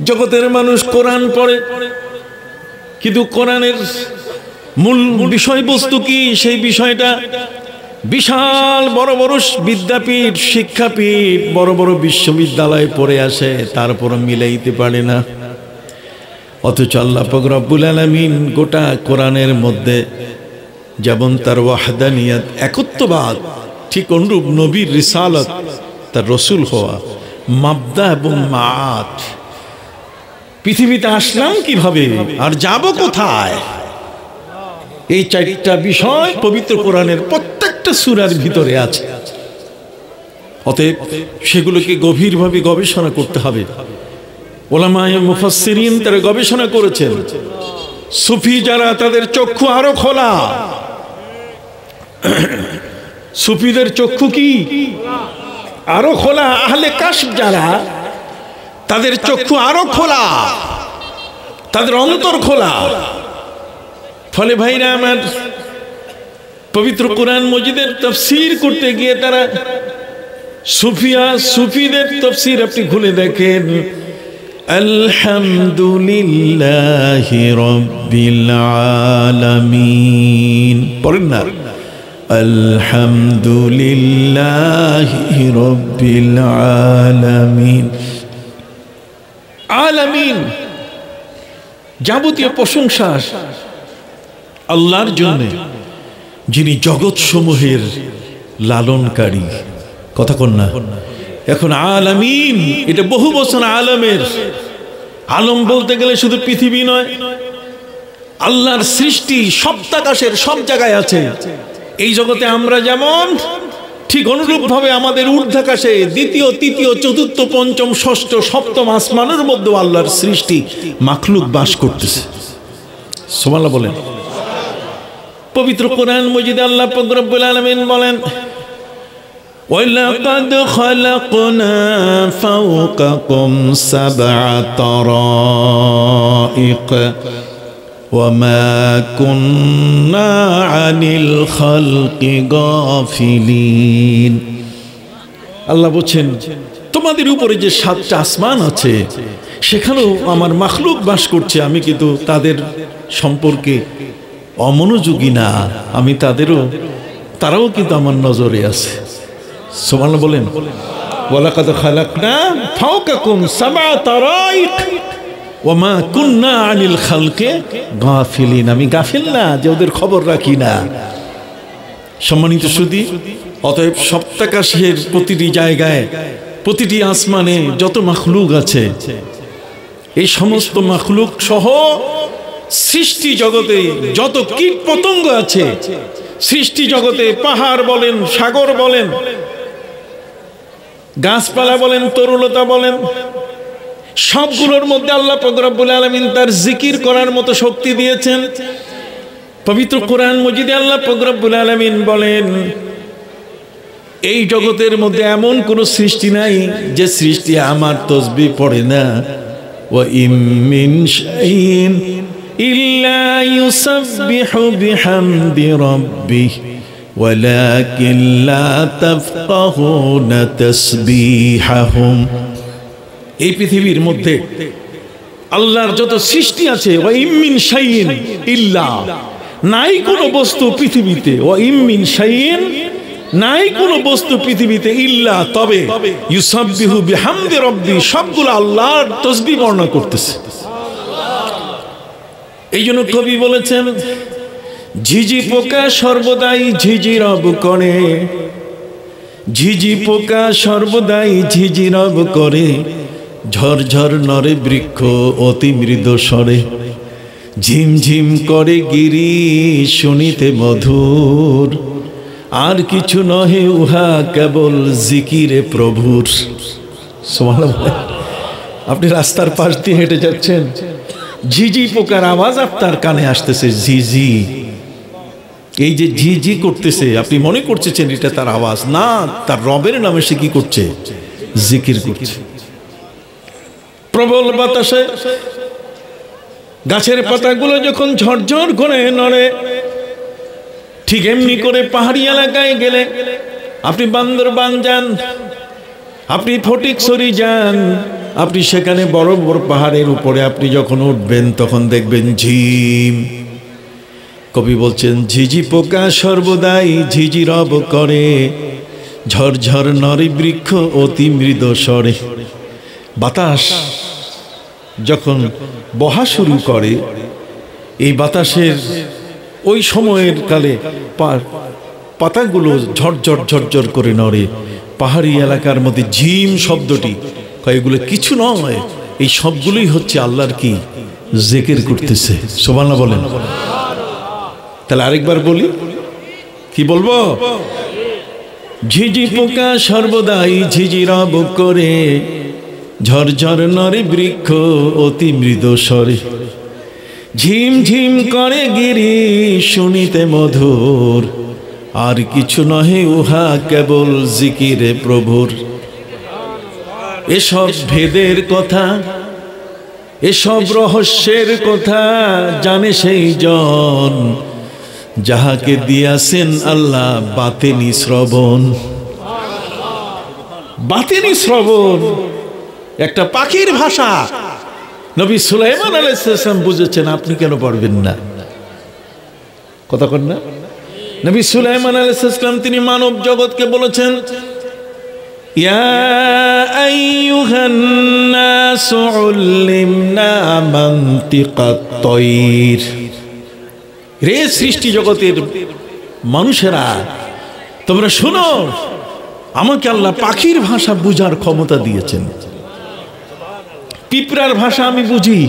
জগতের মানুষ কোরআন পড়ে, কিন্তু কোরআনের মূল বিষয়বস্তু কি, সেই বিষয়টা বিশাল বড় বড় বিদ্যাপীঠ, শিক্ষাপীঠ, বড় বড় বিশ্ববিদ্যালয়ে পড়ে আসে, তারপর মিলাইতে পারে না। অথচ আল্লাহ পাক রব্বুল আলামিন গোটা কোরআনের মধ্যে যেমন তার ওয়াহদানিয়াত একত্ববাদ, ঠিক অনুরূপ নবীর রিসালাত, তার রসুল হওয়া, মাবদা এবং মাআত, পৃথিবীতে আসলাম কিভাবে আর যাব কোথায়, এই চারটা বিষয় পবিত্র কোরআনের প্রত্যেকটা সূরার ভিতরে আছে। অতএব সেগুলোকে গভীরভাবে গবেষণা করতে হবে। উলামায়ে মুফাসসিরিন তারা গবেষণা করেছেন। সুফি যারা, তাদের চক্ষু আরো খোলা। সুফিদের চক্ষু কি আরো খোলা। আহলে কাশফ যারা, তাদের চক্ষু আরো খোলা, তাদের অন্তর খোলা। ফলে ভাইরা আমার, পবিত্র কোরআন মজিদের তাফসীর করতে গিয়ে তারা সুফিদের তাফসীর আপনি খুলে দেখেন, আলহামদুলিল্লাহি রাব্বিল আলামিন। পড়েন না, আলহামদুলিল্লাহি রাব্বিল আলামিন। আলামিন, যাবতীয় প্রশংসা আল্লাহর জন্য, যিনি জগৎ সমূহের লালনকারী। কথা কন না এখন? আলামিন এটা বহু বচন আলমের। আলম বলতে গেলে শুধু পৃথিবী নয়, আল্লাহর সৃষ্টি সপ্তাকাশের সব জায়গায় আছে। এই জগতে আমরা যেমন, ঠিক অনুরূপ ভাবে আমাদের ঊর্ধ্বাকাশে দ্বিতীয়, তৃতীয়, চতুর্থ, পঞ্চম, ষষ্ঠ, সপ্তম আসমানের মধ্যে আল্লাহর সৃষ্টি মাখলুক বাস করতেছে। সুবহানাল্লাহ বলেন। পবিত্র কোরআন মজিদে আল্লাহ পাক রব্বুল আলামিন বলেন, وَلَقَدْ خَلَقْنَا فَوْقَكُمْ سَبْعَ طَرَائِقَ وَمَا كُنَّا عَنِ الْخَلْقِ غَافِلِينَ। আল্লাহ বলছেন, তোমাদের উপরে যে 7টা আসমান আছে সেখানেও আমার মাখলুক বাস করছে, আমি কিন্তু তাদের সম্পর্কে অমনোযোগী না, আমি তারাও কিন্তু আমার নজরে আছে। সুবহানাল্লাহ বলেন। ওয়ালাকাদ খালাকনা ফাওকাকুম সাবআ তারাইক ওয়ামা কুননা আনিল খালকি গাফিলিন। আমি গাফিল না যে ওদের খবর রাখি না। সম্মানিত সুধী, অতএব সপ্তাকাশের প্রতিটি জায়গায়, প্রতিটি আসমানে যত মাখলুক আছে, এই সমস্ত মাখলুক সহ সৃষ্টি জগতে যত কীট পতঙ্গ আছে, সৃষ্টি জগতে পাহাড় বলেন, সাগর বলেন, গাছপালা বলেন, তরুলতা বলেন, সবগুলোর মধ্যে আল্লাহ পাক রব্বুল আলামিন তার জিকির করার মতো শক্তি দিয়েছেন। পবিত্র কোরআন মজিদে আল্লাহ পাক রব্বুল আলামিন বলেন, এই জগতের মধ্যে এমন কোন সৃষ্টি নাই যে সৃষ্টি আমার তাসবিহ পড়ে না। ওয়া ইম মিন শাইইন ইল্লা ইউসাব্বিহু বিহামদি রাব্বিহি ওয়ালাকিন লা তাফকাহুনা তাসবিহাহুম। এই পৃথিবীর মধ্যে আল্লাহর যত সৃষ্টি আছে, ওয়া ইম মিন শাইইন ইল্লা, নাই কোন বস্তু পৃথিবীতে, ওয়া ইম মিন শাইইন, নাই কোন বস্তু পৃথিবীতে, ইল্লা তবে, ইউসাব্বিহু বিহামদি রাব্বি, সবগুলো আল্লাহর তাসবিহ বর্ণনা করতেছে। এই জন্য কবি বলেছেন, ঝিঝি পোকা সর্বদাই ঝিঝি রব করে, ঝিঝি পোকা সর্বদাই ঝিঝি রব করে, ঝরঝর নরে বৃক্ষ অতি মৃদু স্বরে, ঝিমঝিম করে গিরি শুনিতে মধুর, আর কিছু নহে উহা কেবল জিকিরে প্রভুর। সুবহানাল্লাহ। আপনি রাস্তার পাশ দিয়ে হেঁটে যাচ্ছেন, ঝিঝি পোকার আওয়াজ আপনার কানে আসতেছে, ঝিঝি। এই যে ঝিঝি করতেছে, আপনি মনে করছেন এটা তার আওয়াজ না, তার রবের নামে সে কি করছে? জিকির করছে। প্রবল বাতাসে গাছের পাতাগুলো যখন ঝরঝর করে নড়ে, ঠিক এমনি করে পাহাড়ি এলাকায় গেলে, আপনি বান্দরবান যান, আপনি ফটিকছড়ি যান, আপনি সেখানে বড় বড় পাহাড়ের উপরে আপনি যখন উঠবেন তখন দেখবেন ঝিম। কবি বলছেন, ঝিঝি পোকা সর্বদাই ঝিঝি রব করে, ঝরঝর নরে বৃক্ষ অতি মৃদু স্বরে। বাতাস যখন বহা শুরু করে, এই বাতাসের ওই সময়ের কালে পাতাগুলো ঝরঝর ঝরঝর করে নড়ে। পাহাড়ি এলাকার মধ্যে ঝিম শব্দটি, এগুলো কিছু নয়, এই সবগুলোই হচ্ছে আল্লাহর কি জিকির করতেছে। সুবহানাল্লাহ বলেন। তাহলে আরেকবার বলি, কি বলবো? ঝিঝি পোকা সর্বদাই ঝিঝি রব করে, ঝরঝর নরে বৃক্ষ অতি মৃদু স্বরে, ঝিম ঝিম করে গিরি শুনিতে মধুর, আর কিছু নহে উহা কেবল জিকিরে প্রভুর। এসব ভেদের কথা, এসব রহস্যের কথা জানে সেই জন, যাহাকে দিয়াছেন আল্লাহ বাতেনি শ্রবণ। বাতেনি শ্রবণ একটা পাখির ভাষা, নবী সুলাইমান আলাইহিস সালাম বুঝেছেন, আপনি কেন পারবেন না? কথা কন না? নবী সুলাইমান আলাইহিস সালাম তিনি মানব জগৎকে বলেছেন, ইয়া আইয়ুহান নাসু উল্লিমনা মানতিকাত তায়র। রে সৃষ্টি জগতের মানুষেরা, তোমরা শোনো, আমাকে আল্লাহ পাখির ভাষা বুঝার ক্ষমতা দিয়েছেন। পিঁপড়ার ভাষা আমি বুঝি,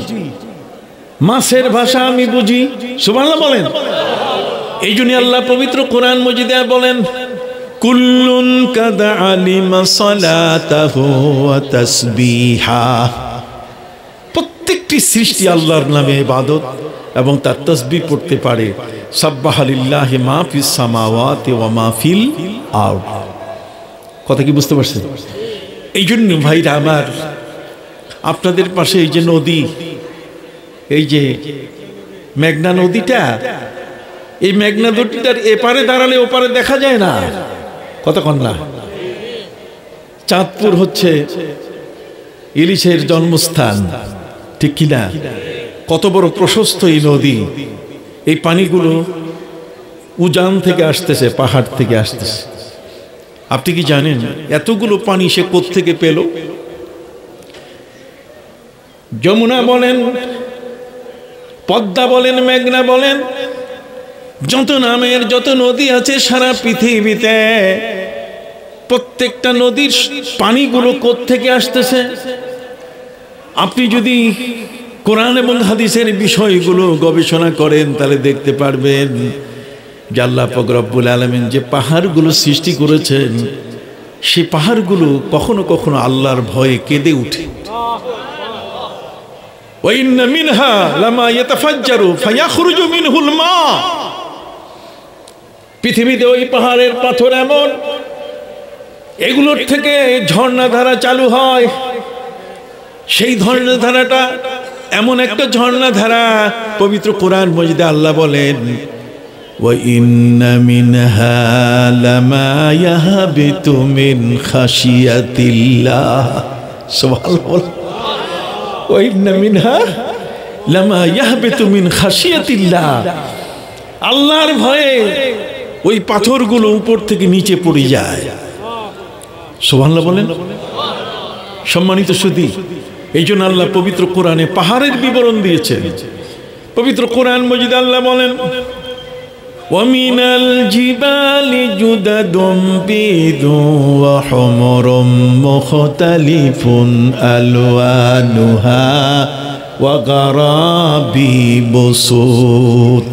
মাছের ভাষা আমি বুঝি। সুবহানাল্লাহ বলেন। এই জন্য আল্লাহ পবিত্র কোরআন মজিদে বলেন, কুল্লুন কাদ আলিমা সালাতাহু ওয়া তাসবিহা। প্রত্যেকটি সৃষ্টি আল্লাহর নামে ইবাদত এবং তার তাসবিহ পড়তে পারে। সাব্বাহা লিল্লাহি মা ফিস সামাওয়াতি ওয়া মা ফিল আরদ। কথা কি বুঝতে পারছেন? এই জন্য ভাইরা আমার, আপনাদের পাশে এই যে নদী, এই যে মেঘনা নদীটা, এই মেঘনা নদীটার এপারে দাঁড়ালে ওপারে দেখা যায় না। কতক্ষণ না? চাঁদপুর হচ্ছে ইলিশের জন্মস্থান, ঠিক কিনা? কত বড় প্রশস্ত এই নদী। এই পানিগুলো উজান থেকে আসতেছে, পাহাড় থেকে আসতেছে। আপনি কি জানেন এতগুলো পানি সে কোত্থেকে পেল? যমুনা বলেন, পদ্মা বলেন, মেঘনা বলেন, যত নামের যত নদী আছে সারা পৃথিবীতে, প্রত্যেকটা নদীর পানিগুলো কোত্থেকে আসতেছে? আপনি যদি কোরআন এবং হাদিসের বিষয়গুলো গবেষণা করেন তাহলে দেখতে পারবেন যে আল্লাহ পাক রব্বুল আলামিন যে পাহাড়গুলো সৃষ্টি করেছেন, সেই পাহাড়গুলো কখনো কখনো আল্লাহর ভয়ে কেঁদে উঠে। ওয়া ইন্না মিনহা লামা ইয়াতাফাজ্জারু ফায়াখরুজু মিনহুল মা। পৃথিবীতে ওই পাহাড়ের পাথর এমন, এগুলোর থেকে ঝর্ণাধারা চালু হয়। সেই ঝর্ণাধারাটা এমন একটা ঝর্ণাধারা, পবিত্র কোরআন মজিদে আল্লাহ বলেন, ওয়া ইন্না মিনহা লামা ইয়াহবিতু মিন খাশিয়াতিল্লাহ। সুবহানাল্লাহ। ওয়া ইন্না মিনহা লামা ইয়াহবিতু মিন খাশিয়াতিল্লাহ। আল্লাহর ভয়ে ওই পাথরগুলো উপর থেকে নিচে পড়ে যায়। সুবহানাল্লাহ বলেন। সম্মানিত সুধী, এই জন্য আল্লাহ পবিত্র কোরআনে পাহাড়ের বিবরণ দিয়েছেন। পবিত্র কোরআন মজিদ আল্লাহ বলেন, وَمِنَ الْجِبَالِ جُدَدٌ بِيضٌ وَحُمُرٌ مُخْتَلِفٌ أَلْوَانُهَا وَغَرَابِيبُ سُودٌ।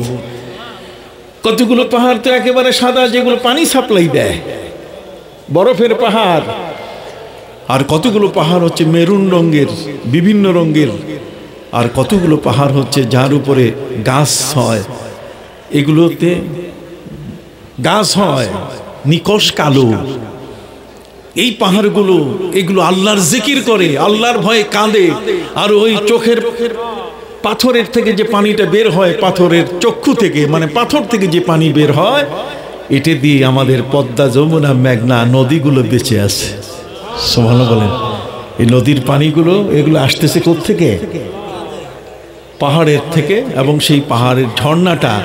কতগুলো পাহাড় তো একেবারে সাদা, যেগুলো পানি সাপ্লাই দেয়, বরফের পাহাড়। আর কতগুলো পাহাড় হচ্ছে মেরুন রঙের, বিভিন্ন রঙের। আর কতগুলো পাহাড় হচ্ছে যার উপরে গাছ হয়, এগুলোতে গাছ হয় নিকশ কালো। এই পাহাড়গুলো, এগুলো আল্লাহর জিকির করে, আল্লাহর ভয়ে কাঁদে। আর ওই চোখের পাথরের থেকে যে পানিটা বের হয়, পাথরের চক্ষু থেকে, মানে পাথর থেকে যে পানি বের হয়, এটা দিয়ে আমাদের পদ্মা, যমুনা, মেঘনা নদীগুলো বেঁচে আছে। সুবহানাল্লাহ বলেন। এই নদীর পানিগুলো এগুলো আসতেছে কোত্থেকে? পাহাড়ের থেকে। এবং সেই পাহাড়ের ঝর্ণাটা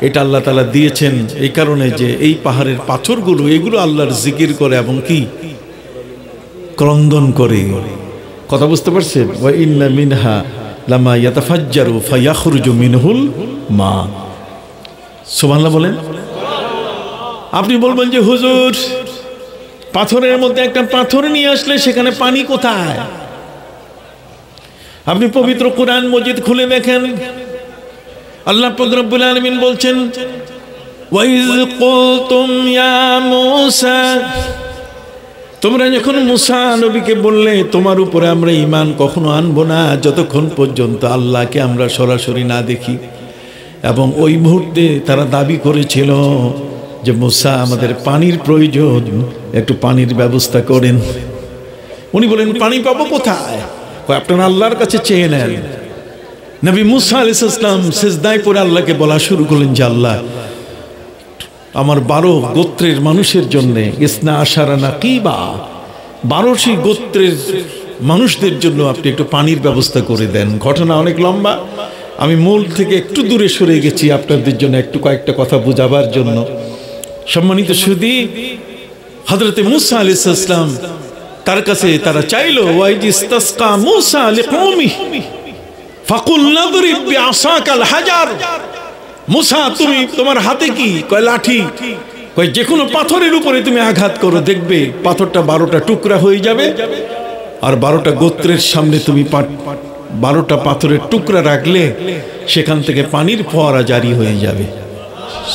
এটা আল্লাহ তাআলা দিয়েছেন এই কারণে যে এই পাহাড়ের পাথরগুলো এগুলো আল্লাহর জিকির করে এবং কি ক্রন্দন করে। কথা বুঝতে পারছেন? ওয়া ইন্না মিনহা লামা ইয়াতাফাজ্জারু ফায়াখরুজু মিনহুল মা। সুবহানাল্লাহ বলেন। আপনি বলবেন যে হুজুর, পাথরের মধ্যে একটা পাথর নিয়ে আসলে সেখানে পানি কোথায়? আপনি পবিত্র কোরআন মজিদ খুলে দেখেন, আল্লাহ পাক রব্বুল আলামিন বলছেন, ওয়াইজ কুলতুম ইয়া মূসা, তোমরা যখন মূসা নবীকে বললে তোমার উপরে আমরা ঈমান কখনো আনবো না যতক্ষণ পর্যন্ত আল্লাহকে আমরা সরাসরি না দেখি। এবং ওই মুহূর্তে তারা দাবি করেছিল যে মূসা, আমাদের পানির প্রয়োজন, একটু পানির ব্যবস্থা করেন। উনি বলেন, পানি পাবো কোথায়? আপনারা আল্লাহর কাছে চেয়ে নেন। নবী মূসা আলাইহিস সালাম সিজদায় পড়ে আল্লাহকে বলা শুরু করলেন যে আল্লাহ, আমার 12 গোত্রের মানুষের জন্য ইসনা আশারা নাকিবা, 12টি গোত্রের মানুষদের জন্য আপনি একটু পানির ব্যবস্থা করে দেন। ঘটনা অনেক লম্বা, আমি মূল থেকে একটু দূরে সরে গেছি আপনাদের জন্য একটু কয়েকটা কথা বোঝাবার জন্য। সম্মানিত সুধী, হযরতে মূসা আলাইহিস সালাম তার কাছে তারা চাইলো, ওয়াইজ ইস্তাসকা মূসা লিকওমিহি ফাকুল নাদরিব বিআসাকাল হাজার। মূসা তুমি তোমার হাতে কি? কয় লাঠি। কয় যে কোনো পাথরের উপরে তুমি আঘাত করো, দেখবে পাথরটা 12টা টুকরা হয়ে যাবে, আর 12টা গোত্রের সামনে তুমি 12টা পাথরের টুকরা রাখলে সেখান থেকে পানির ফোয়ারা জারি হয়ে যাবে।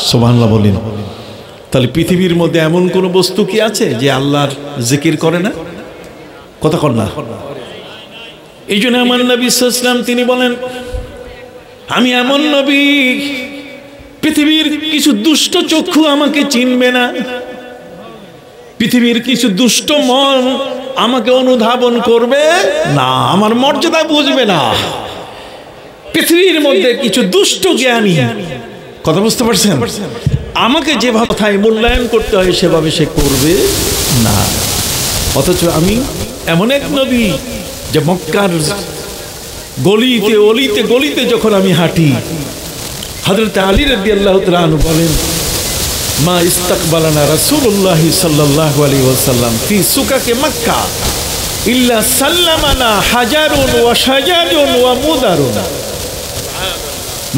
সুবহানাল্লাহ বলেন। তাহলে পৃথিবীর মধ্যে এমন কোন বস্তু কি আছে যে আল্লাহর জিকির করে না? কথা কর না। এই জন্য আমার নবী সাল্লাল্লাহু আলাইহি ওয়াসাল্লাম তিনি বলেন, আমি এমন নবী, পৃথিবীর কিছু দুষ্ট চক্ষু আমাকে চিনবে না, পৃথিবীর কিছু দুষ্ট মন আমাকে অনুধাবন করবে না, আমার মর্যাদা বুঝবে না। পৃথিবীর মধ্যে কিছু দুষ্ট জ্ঞানী, কথা বুঝতে পারছেন, আমাকে যে ভাষায় মূল্যায়ন করতে হয় সেভাবে সে করবে না। অথচ আমি এমন এক নবী যে মক্কার গলিতে অলিতে গলিতে যখন আমি হাঁটি, হযরত আলী রাদিয়াল্লাহু তাআলা আনহু বলেন, মা ইস্তাকবালানা রাসূলুল্লাহ সাল্লাল্লাহু আলাইহি ওয়াসাল্লাম ফি সুকাকে মক্কা ইল্লা সাল্লামানা হাজারুন ওয়া শাজারুন ওয়া মুদারুন।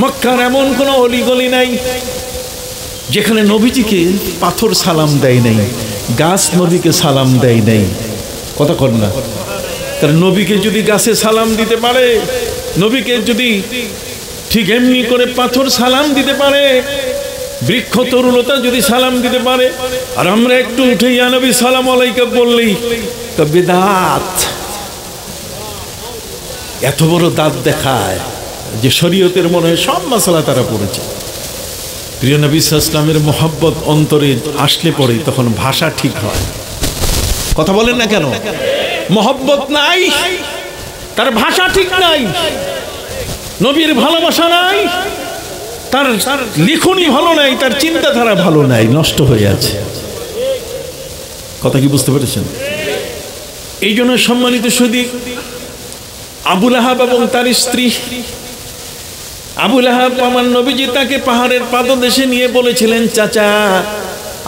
মক্কার এমন কোনো অলিগলি নাই যেখানে নবীজিকে পাথর সালাম দেয় নাই, গাছ নবীকে সালাম দেয় নাই। কথা কর না। কারণ নবীকে যদি গাছে সালাম দিতে পারে, নবীকে যদি ঠিক এমনি করে পাথর সালাম দিতে পারে, বৃক্ষ তরুলতা যদি সালাম দিতে পারে, আর আমরা একটু উঠে ইয়া নবী সালাম আলাইকা বললেই তো বিদআত। এত বড় দাঁত দেখায় যে শরীয়তের মনে হয় সব মাসালা তারা পড়েছে। প্রিয় নবী সাল্লাল্লাহু আলাইহি ওয়াসাল্লামের মহব্বত অন্তরে আসলে পড়ে তখন ভাষা ঠিক হয়। কথা বলেন না কেন? মহব্বত নাই, তার ভাষা ঠিক নাই, নবীর ভালোবাসা নাই, তার লিখনি ভালো নাই, তার চিন্তাধারা ভালো নাই, নষ্ট হয়ে আছে। কথা কি বুঝতে পেরেছেন? এই জন্য সম্মানিত সুধী, আবু লাহাব এবং তার স্ত্রী, আবু লাহাব আমার নবীজি তাকে পাহাড়ের পাদদেশে নিয়ে বলেছিলেন, চাচা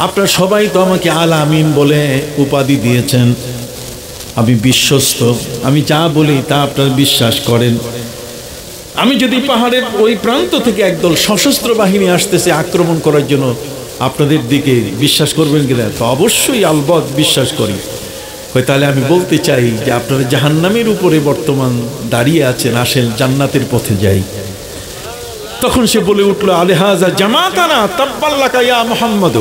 আপনারা সবাই তো আমাকে আল আমিন বলে উপাধি দিয়েছেন, আমি বিশ্বস্ত, আমি যা বলি তা আপনারা বিশ্বাস করেন। আমি যদি পাহাড়ের ওই প্রান্ত থেকে একদল সশস্ত্র বাহিনী আসতেছে আক্রমণ করার জন্য, আপনাদের দিকে বিশ্বাস করবেন কিনা? তো অবশ্যই আলবৎ বিশ্বাস করি। তাহলে আমি বলতে চাই যে আপনারা জাহান্নামের উপরে বর্তমান দাঁড়িয়ে আছেন, আসেন জান্নাতের পথে যাই। তখন সে বলে উঠলো, আলেহাজা জামাতানা তাব্বাল্লাকা ইয়া মুহাম্মদ,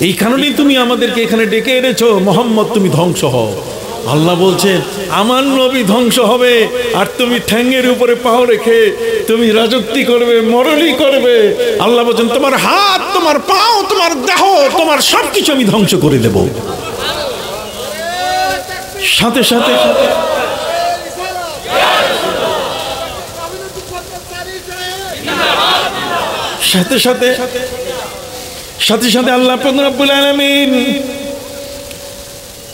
এই কারণেই তুমি আমাদেরকে এখানে ডেকে এনেছো, মোহাম্মদ তুমি ধ্বংস হও। আল্লাহ বলছেন আমার নবী ধ্বংস হবে, আর তুমি ঠ্যাঙের উপরে পাও রেখে তুমি রাজত্ব করবে, মরলি করবে। আল্লাহ বলছেন তোমার হাত, তোমার পাও, তোমার দেহ, তোমার সবকিছু আমি ধ্বংস করে দেব। সাথে সাথে সাথে সাথে সাথে সাথে আল্লাহ পাক রব্বুল আলামিন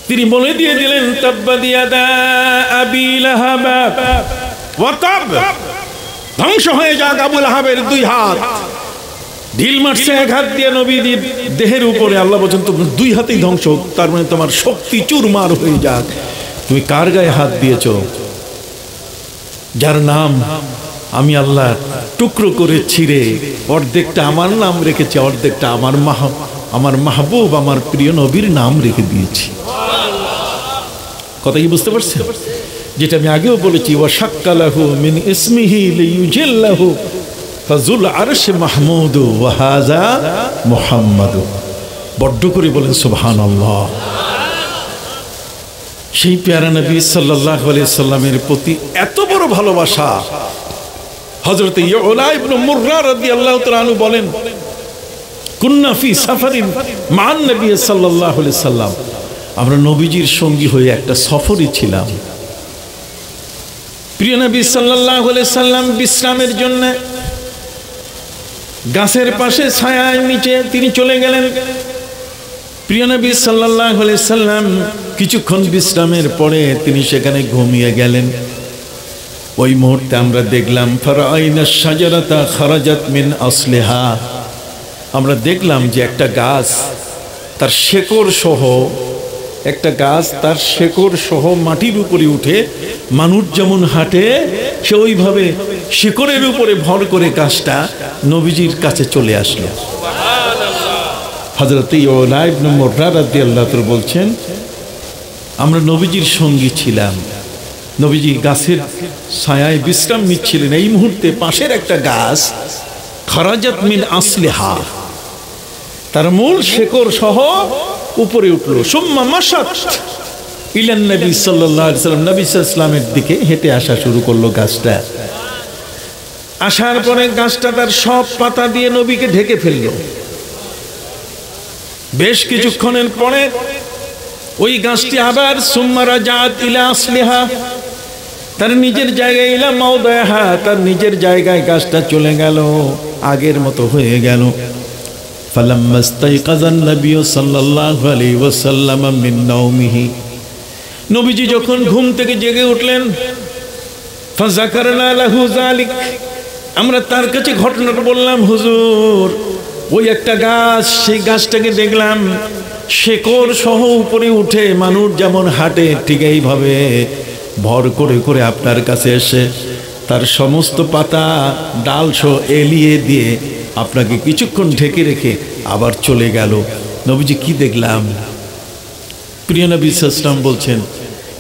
তিনি বলে দিয়ে দিলেন, তাব্বাত ইয়াদা আবি লাহাব ওয়া তাব, ধ্বংস হয়ে যাক আবু লাহাবের দুই হাত। ঢিল মারছে এক হাত দিয়ে নবীর দেহের উপরে, আল্লাহ বলছেন তোমার দুই হাতেই ধ্বংস, তার মানে তোমার শক্তি চুরমার হয়ে যাক। তুমি কার গায়ে হাত দিয়েছো? যার নাম আমি আল্লাহ টুকরো করে ছিঁড়ে অর্ধেকটা আমার নাম রেখেছি, অর্ধেকটা আমার মাহবুব আমার প্রিয় নবীর নাম রেখে দিয়েছি। কথা কি বুঝতে পারছেন? যেটা আমি আগেও বলেছি, ওয়া শাক্কালাহু মিন ইসমিহি লিইউজিল্লাহু ফাযুল আরশি মাহমুদু ওয়া হাযা মুহাম্মাদু। বড্ড করে বলেন সুবহানাল্লাহ। সেই প্যারা নবী সাল্লাল্লাহু আলাইহি সাল্লামের প্রতি এত বড় ভালোবাসা। হযরত ইউলা ইবনে মুররা রাদিয়াল্লাহু তাআলা আনহু বলেন, কুন্না ফি সাফারিন মান নবী সাল্লাল্লাহু আলাইহি সাল্লাম, আমরা নবীজির সঙ্গী হয়ে একটা সফরে ছিলাম। প্রিয় নবী সাল্লাল্লাহু আলাইহি সাল্লাম বিশ্রামের জন্য গাছের পাশে ছায়ার নিচে তিনি চলে গেলেন। প্রিয় নবী সাল্লাল্লাহু আলাইহি সাল্লাম কিছুক্ষণ বিশ্রামের পরে তিনি সেখানে ঘুমিয়ে গেলেন। ওই মুহূর্তে আমরা দেখলাম ফারাইনা শাজারাতা খারাজাত মিন আসলিহা, আমরা দেখলাম যে একটা গাছ তার শেকড় সহ, একটা গাছ তার শেকড় সহ মাটির উপরে উঠে মানুষ যেমন হাঁটে সে ওইভাবে শেকড়ের উপরে ভর করে গাছটা নবীজির কাছে চলে আসলো। হযরত ইউলা ইবনে মুররা রাদিয়াল্লাহু তাআলা বলছেন, আমরা নবীজির সঙ্গী ছিলাম, নবীজি গাছের ছায়ায় বিশ্রাম নিচ্ছিলেন। এই মুহূর্তে পাশের একটা গাছ খারাজাত মিন আসলিহা, তার মূল শেকড় সহ উপরে উঠলো। সুম্মা মাশাত ইলান নবী সাল্লাল্লাহু আলাইহি ওয়াসাল্লাম, নবী সাল্লাল্লাহু আলাইহি ওয়াসাল্লামের দিকে হেঁটে আসা শুরু করলো গাছটা। আসার পরে গাছটা তার সব পাতা দিয়ে নবীকে ঢেকে ফেললো। বেশ কিছুক্ষণের পরে ওই গাছটি আবার সুম্মা রাজাত ইলা আসলিহা, তার নিজের জায়গায়, ইলা মাওদাহা, তার নিজের জায়গায় গাছটা চলে গেল, আগের মতো হয়ে গেল। ফালাম্মা ইস্তাইকাযান নবী সাল্লাল্লাহু আলাইহি ওয়াসাল্লাম মিন নাওমিহি, নবীজি যখন ঘুম থেকে জেগে উঠলেন, ফাযাকারনা লাহু যালিক, আমরা তার কাছে ঘটনাটা বললাম, হুজুর ওই একটা গাছ, সেই গাছটাকে দেখলাম শেকড় সহ উপরে উঠে মানুষ যেমন হাঁটে ঠিক এইভাবে ভর করে করে আপনার কাছে এসে তার সমস্ত পাতা ডাল সহ এলিয়ে দিয়ে আপনাকে কিছুক্ষণ ঢেকে রেখে আবার চলে গেল। নবীজি কি দেখলাম? প্রিয় নবী সাল্লাল্লাহু আলাইহি ওয়াসাল্লাম বলছেন,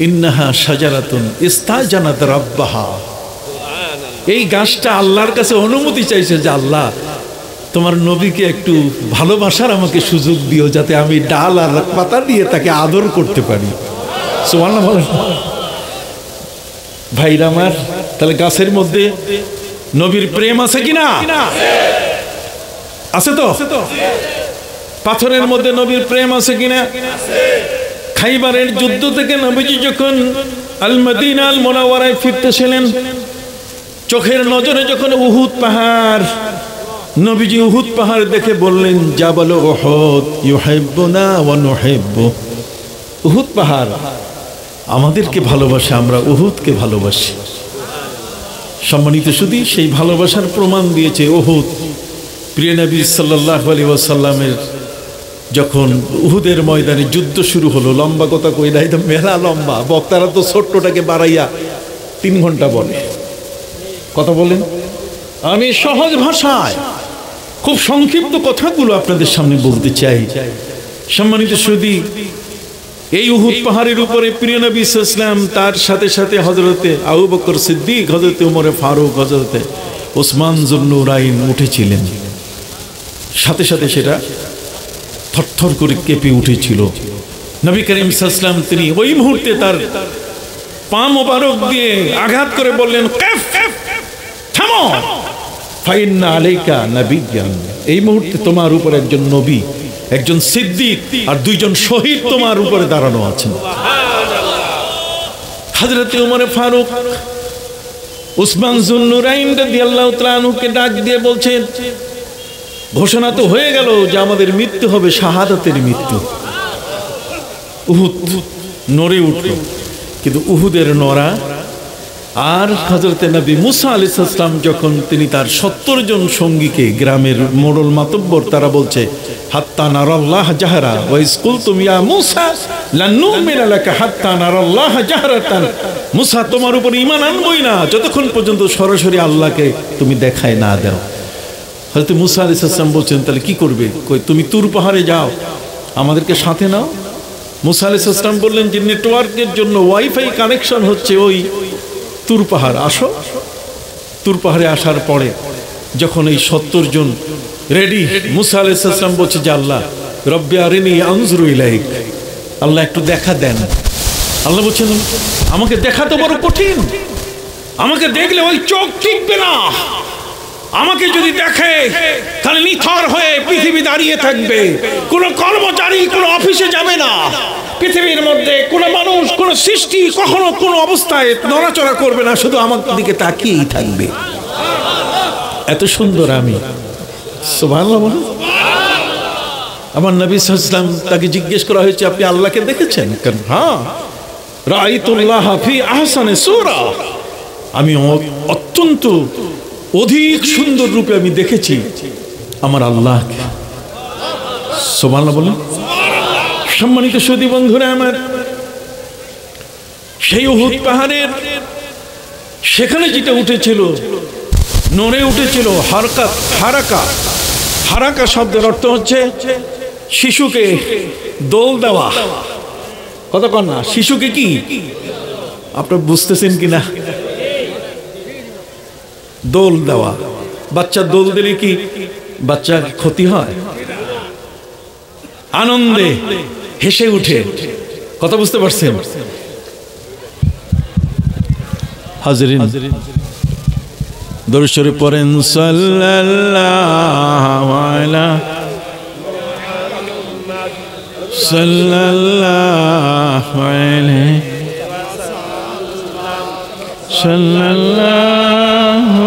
ইন্নাহা শাজারাতুন ইস্তাজানাত রাব্বাহা, এই গাছটা আল্লাহর কাছে অনুমতি চাইছে যে আল্লাহ তোমার নবীকে একটু ভালোবাসার আমাকে সুযোগ দিও, যাতে আমি ডাল আর পাতা দিয়ে তাকে আদর করতে পারি। সুবহানাল্লাহ বলেন। ভাইরা আমার, তাহলে গাছের মধ্যে নবীর প্রেম আছে কিনা? আছে তো? পাথরের মধ্যে নবীর প্রেম আছে কিনা? খাইবারের যুদ্ধ থেকে নবীজি যখন আল মদিনা আল মুনাওয়ারায় ফিরতেছিলেন, চোখের নজরে যখন উহুদ পাহাড়, নবীজি উহুদ পাহাড় দেখে বললেন, জাবাল উহুদ ইউহিব্বুনা ওয়া নুহিব্বু, উহুদ পাহাড় আমাদেরকে ভালোবাসে, আমরা উহুদকে ভালোবাসি। সম্মানিত শুধু সেই ভালোবাসার প্রমাণ দিয়েছে উহুদ। প্রিয় নবী সাল্লাল্লাহু আলাইহি ওয়াসাল্লামের যখন উহুদের ময়দানে যুদ্ধ শুরু হলো, লম্বা কথা কই না, এটা মেলা লম্বা, বক্তারা তো ছোট্টটাকে বাড়াইয়া 3 ঘন্টা বলে। কথা বলেন, আমি সহজ ভাষায় খুব সংক্ষিপ্ত কথাগুলো আপনাদের সামনে বলতে চাই। সম্মানিত সুধী, এই উহুদ পাহাড়ের উপরে প্রিয় নবী সাল্লাল্লাহু আলাইহি ওয়াসাল্লাম, তার সাথে সাথে হযরতে আবু বকর সিদ্দিক, হযরতে ওমর ফারুক, হযরতে ওসমান যুন্নুরাইন উঠেছিলেন। সাথে সাথে সেটা থরথর করে কেঁপে উঠেছিল। নবী করিম সাল্লাল্লাহু আলাইহি ওয়াসাল্লাম তিনি ওই মুহূর্তে তার পা মোবারক দিয়ে আঘাত করে বললেন, কাফ, থামো, ফাইন্না আলাইকা নাবিয়্যান, এই মুহূর্তে তোমার উপর একজন নবী, একজন সিদ্দিক আর 2 জন শহীদ তোমার উপরে দাঁড়ানো আছেন। হযরতে ওমর ফারুক উসমান যুন্নুরাইন রাদিয়াল্লাহু তাআলা আনহুকে ডাক দিয়ে বলছেন, ঘোষণা তো হয়ে গেল যে আমাদের মৃত্যু হবে শাহাদাতের মৃত্যু। উহুদ নড়ে উঠল, কিন্তু উহুদের নড়া আর হযরতে নবী মুসা আলাইহিস সালাম যখন তিনি তার 70 জন সঙ্গীকে, গ্রামের মোড়ল মাতব্বর, তারা বলছে, হাত্তা নারাল্লাহ জাহরা ওয়া ইস কুলতুম ইয়া মুসা লান নুমিনা লাকা হাত্তা নারাল্লাহ জাহরাতান, মুসা তোমার উপর ঈমান আনবই না যতক্ষণ পর্যন্ত সরাসরি আল্লাহকে তুমি দেখায় না দাও। হযরত মুসা আলাইহিস সালাম বলছেন, তাহলে কি করবে? কই তুমি তুর পাহাড়ে যাও, আমাদেরকে সাথে নাও। মুসা আলাইহিস সালাম বললেন যে নেটওয়ার্কের জন্য ওয়াইফাই কানেকশন হচ্ছে ওই তুর পাহাড়, আসো। তুর পাহাড়ে আসার পরে যখন এই 70 জন রেডি, মুসা আলাইহিস সালাম বলছে যে আল্লাহ রব্বি আরিনি আনজুরু ইলাইক, আল্লাহ একটু দেখা দেন। আল্লাহ বলছেন, আমাকে দেখা তো বড় কঠিন, আমাকে দেখলে ওই চোখ টিকবে না, আমাকে যদি দেখে তাহলে নিথর হয়ে পৃথিবী দাঁড়িয়ে থাকবে, কোনো কর্মচারী কোনো অফিসে যাবে না, পৃথিবীর মধ্যে কোনো মানুষ কোনো সৃষ্টি কখনো কোনো অবস্থায় নড়াচড়া করবে না, শুধু আমার দিকে তাকিয়েই থাকবে। এত সুন্দর আমি, সুবহানাল্লাহ বলুন। আমার নবী সাল্লাল্লাহু আলাইহি ওয়াসাল্লাম তাকে জিজ্ঞেস করা হয়েছে, আপনি আল্লাহকে দেখেছেন? হ্যাঁ, রাআইতুল্লাহ ফি আহসানি সূরা, আমি অত্যন্ত অধিক সুন্দর রূপে আমি দেখেছি আমার আল্লাহকে। সুবহানাল্লাহ বলেন। সম্মানিত সুধী বন্ধুরা আমার, সেই উহুদ পাহাড়ের সেখানে যেটা উঠেছিল, নড়ে উঠেছিল, হারাকা শব্দের অর্থ হচ্ছে শিশুকে দোল দেওয়া। কথা কন না, শিশুকে কি আপনারা বুঝতেছেন কিনা? দোল দেওয়া। বাচ্চা দোল দিলে কি বাচ্চার ক্ষতি হয়? আনন্দে হেসে উঠে। কথা বুঝতে পারছেন? হাজরিন, দরুদ শরীফ পড়েন, সাল্লাল্লাহু আলা সাল্লাল্লাহু আলাইহি সাল্লাল্লাহু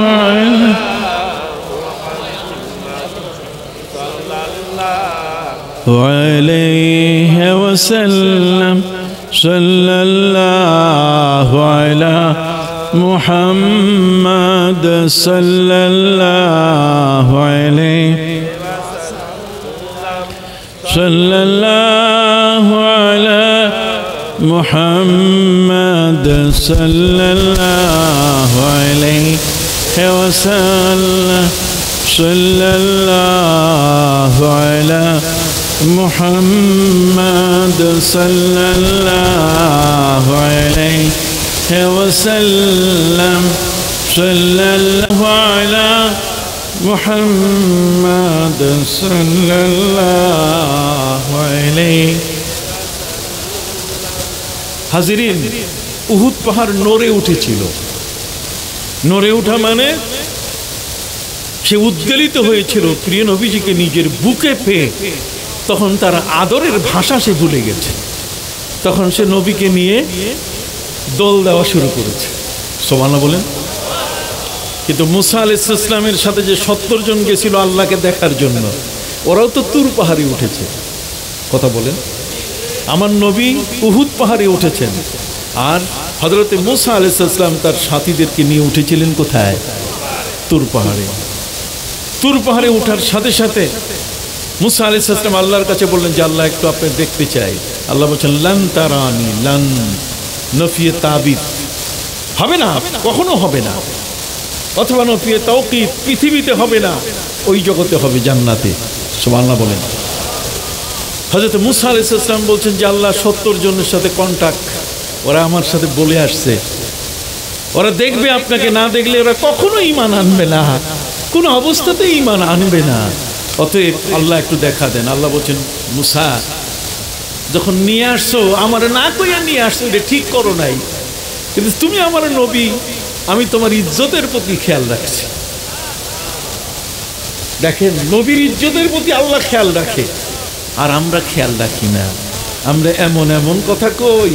আলাইহি ওয়াসাল্লাম সাল্লাল্লাহু আলা মুহাম্মদ সাল্লাল্লাহু আলাইহি সাল্লাল্লাহু আলা মুহাম্মদ সাল্লাল্লাহু আলাইহি ওয়াসাল্লাম সাল্লাল্লাহু আলা মুহাম্মদ সাল্লাল্লাহু আলাইহি ওয়াসাল্লাম সাল্লাল্লাহু আলা মুহাম্মদ সাল্লাল্লাহু আলাইহি। হাজিরিন, উহুদ পাহাড় নড়ে উঠেছিল। নড়ে ওঠা মানে সে উদ্বেলিত হয়েছিল প্রিয় নবীজিকে নিজের বুকে পেয়ে। তখন তার আদরের ভাষা সে ভুলে গেছে। তখন সে নবীকে নিয়ে দোল দেওয়া শুরু করেছে। সুবহানাল্লাহ বলেন। কিন্তু মুসা আলাইহিস সালামের সাথে যে 70 জন গেছিল আল্লাহকে দেখার জন্য, ওরাও তো তুর পাহাড়ে উঠেছে। কথা বলেন। আমার নবী উহুদ পাহাড়ে উঠেছেন, আর হযরতে মুসা আলাইহিস সালাম তার সাথীদেরকে নিয়ে উঠেছিলেন কোথায়? তুর পাহাড়ে। তুর পাহাড়ে ওঠার সাথে সাথে মুসা আলাইহিস সালাম আল্লাহর কাছে বললেন যে আল্লাহ, একটু আপনি দেখতে চাই। আল্লাহ বলছেন, লান তারানি, লান নফিয়ে তাবিদ, হবে না, কখনো হবে না। অথবা নফিয়ে তাওকিদ, পৃথিবীতে হবে না, ওই জগতে হবে, জান্নাতে। সুবহানাল্লাহ বলেন। হযরত মুসা আলাইহিস সালাম বলছেন যে আল্লাহ, 70 জনের সাথে কন্টাক্ট, ওরা আমার সাথে বলে আসছে, ওরা দেখবে আপনাকে, না দেখলে ওরা কখনো ঈমান আনবে না, কোনো অবস্থাতেই ঈমান আনবে না। অতএব আল্লাহ একটু দেখা দেন। আল্লাহ বলছেন, মুসা, যখন নিয়ে আসছো আমার না কইয়া নিয়ে আসছো, এটা ঠিক করো নাই, কিন্তু তুমি আমার নবী, আমি তোমার ইজ্জতের প্রতি খেয়াল রাখছি। দেখেন, নবীর ইজ্জতের প্রতি আল্লাহ খেয়াল রাখে, আর আমরা খেয়াল রাখি না। আমরা এমন এমন কথা কই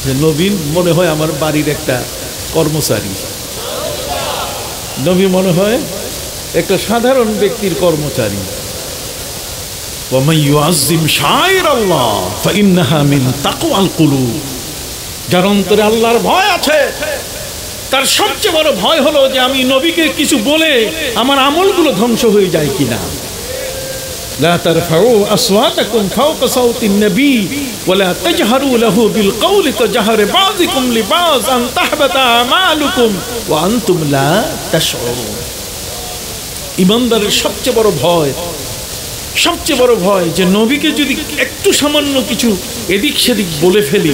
যে নবী মনে হয় আমার বাড়ির একটা কর্মচারী, নবী মনে হয় একটা সাধারণ ব্যক্তির কর্মচারী। ওয়ামান ইউআযযিম শাআইরাল্লাহ ফাইন্নাহা মিন তাকওয়াল কুলুব, যার অন্তরে আল্লাহর ভয় আছে, তার সবচেয়ে বড় ভয় হলো যে আমি নবীকে কিছু বলে আমার আমলগুলো ধ্বংস হয়ে যায় কিনা। লা তারফাউ আসওয়াতাকুম ফাওকা সাওতিন নবী ওয়া লা তাজহারু লাহু বিল কওলি কাজহারি বাযিকুম লিবায আন তাহবাতা আমালুকুম ওয়া আনতুম লা তাশউরুন। ঈমানদারের সবচেয়ে বড় ভয় যে নবীকে যদি একটু সামান্য কিছু এদিক সেদিক বলে ফেলি,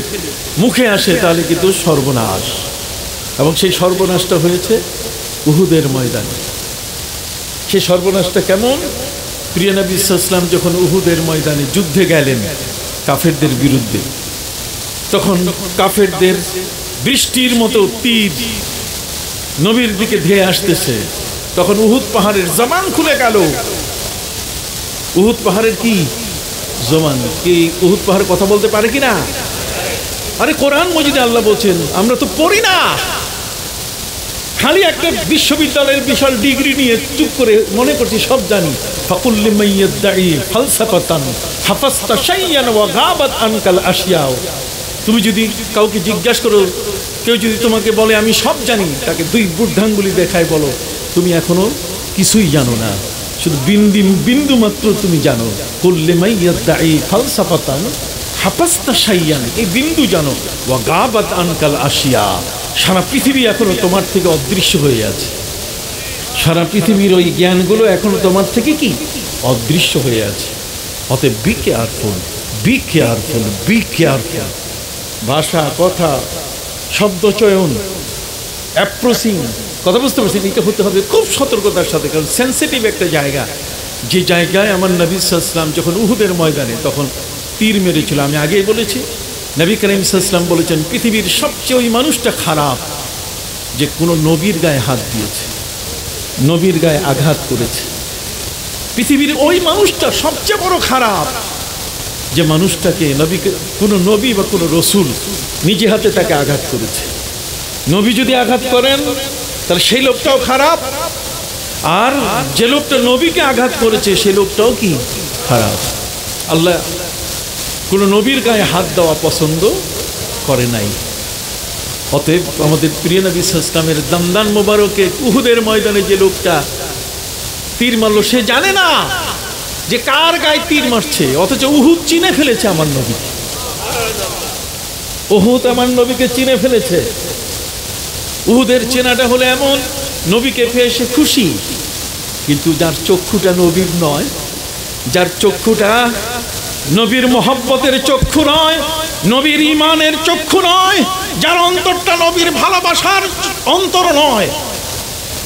মুখে আসে, তাহলে কিন্তু সর্বনাশ। এবং সেই সর্বনাশটা হয়েছে উহুদের ময়দানে। সেই সর্বনাশটা কেমন? প্রিয় নবী সাল্লাল্লাহু আলাইহি ওয়াসাল্লাম যখন উহুদের ময়দানে যুদ্ধে গেলেন কাফেরদের বিরুদ্ধে, তখন কাফেরদের বৃষ্টির মতো তীর নবীর দিকে ধেয়ে আসতেছে। তখন উহুদ পাহাড়ের জমান খুলে গেল। উহুদ পাহাড়ের কি জমান? কি উহুদ পাহাড় কথা বলতে পারে কিনা? আরে কোরআন মজিদে আল্লাহ বলছেন, আমরা তো পড়ি না। খালি একটা বিশ্ববিদ্যালয়ের বিশাল ডিগ্রি নিয়ে চুপ করে মনে করছি সব জানি। ফাকুল্লি মাইয়াদ্দাই ফালসাফাতান হাফাজতা শাইয়ান ওয়া গাবাত আনকাল আশিয়াও। তুমি যদি কাউকে জিজ্ঞাসা করো, কেউ যদি তোমাকে বলে আমি সব জানি, তাকে দুই বুদ্ধাঙ্গুলি দেখায় বলো তুমি এখনো কিছুই জানো না, শুধু বিন্দু মাত্র তুমি জানো। কুল্লি মাইয়াদ্দাই ফালসাফাতান হাফাজতা শাইয়ান, এই বিন্দু জানো। ওয়া গাবাত আনকাল আশিয়া, সারা পৃথিবী এখনো তোমার থেকে অদৃশ্য হয়ে আছে। সারা পৃথিবীর ওই জ্ঞানগুলো এখনো তোমার থেকে কি অদৃশ্য হয়ে আছে। অতএব be careful, be careful, be careful. ভাষা, কথা, শব্দচয়ন, অ্যাপ্রোচিং, কথা বুঝতে পারছেন, এটা হতে হবে খুব সতর্কতার সাথে, কারণ সেন্সিটিভ একটা জায়গা। যে জায়গায় আমার নবী সাল্লাল্লাহু আলাইহি ওয়াসাল্লাম যখন উহুদের ময়দানে তখন তীর মেরেছিল, আমি আগেই বলেছি, নবী করিম সাল্লাল্লাহু আলাইহি ওয়াসাল্লাম বলেছেন পৃথিবীর সবচেয়ে ওই মানুষটা খারাপ যে কোনো নবীর গায়ে হাত দিয়েছে, নবীর গায়ে আঘাত করেছে। পৃথিবীর ওই মানুষটা সবচেয়ে বড় খারাপ যে মানুষটাকে কোনো নবী বা কোনো রসুল নিজে হাতে তাকে আঘাত করেছে। নবী যদি আঘাত করেন তাহলে সেই লোকটাও খারাপ, আর যে লোকটা নবীকে আঘাত করেছে সেই লোকটাও কি খারাপ। আল্লাহ কোনো নবীর গায়ে হাত দেওয়া পছন্দ করে নাই। অতএব আমাদের প্রিয় নবী সাল্লাল্লাহু আলাইহি ওয়াসাল্লামের দামদান মোবারকে উহুদের ময়দানে যে লোকটা তীর মারলো, সে জানে না যে কার গায়ে তীর মারছে, অথচ উহুদ চিনে ফেলেছে আমার নবীকে। উহুদ আমার নবীকে চিনে ফেলেছে। উহুদের চেনাটা হলো এমন, নবীকে পেয়ে সে খুশি, কিন্তু যার চক্ষুটা নবীর নয়, যার চক্ষুটা নবীর মহব্বতের চক্ষু নয়, নবীর ঈমানের চক্ষু নয়, যার অন্তরটা নবীর ভালোবাসার অন্তর নয়,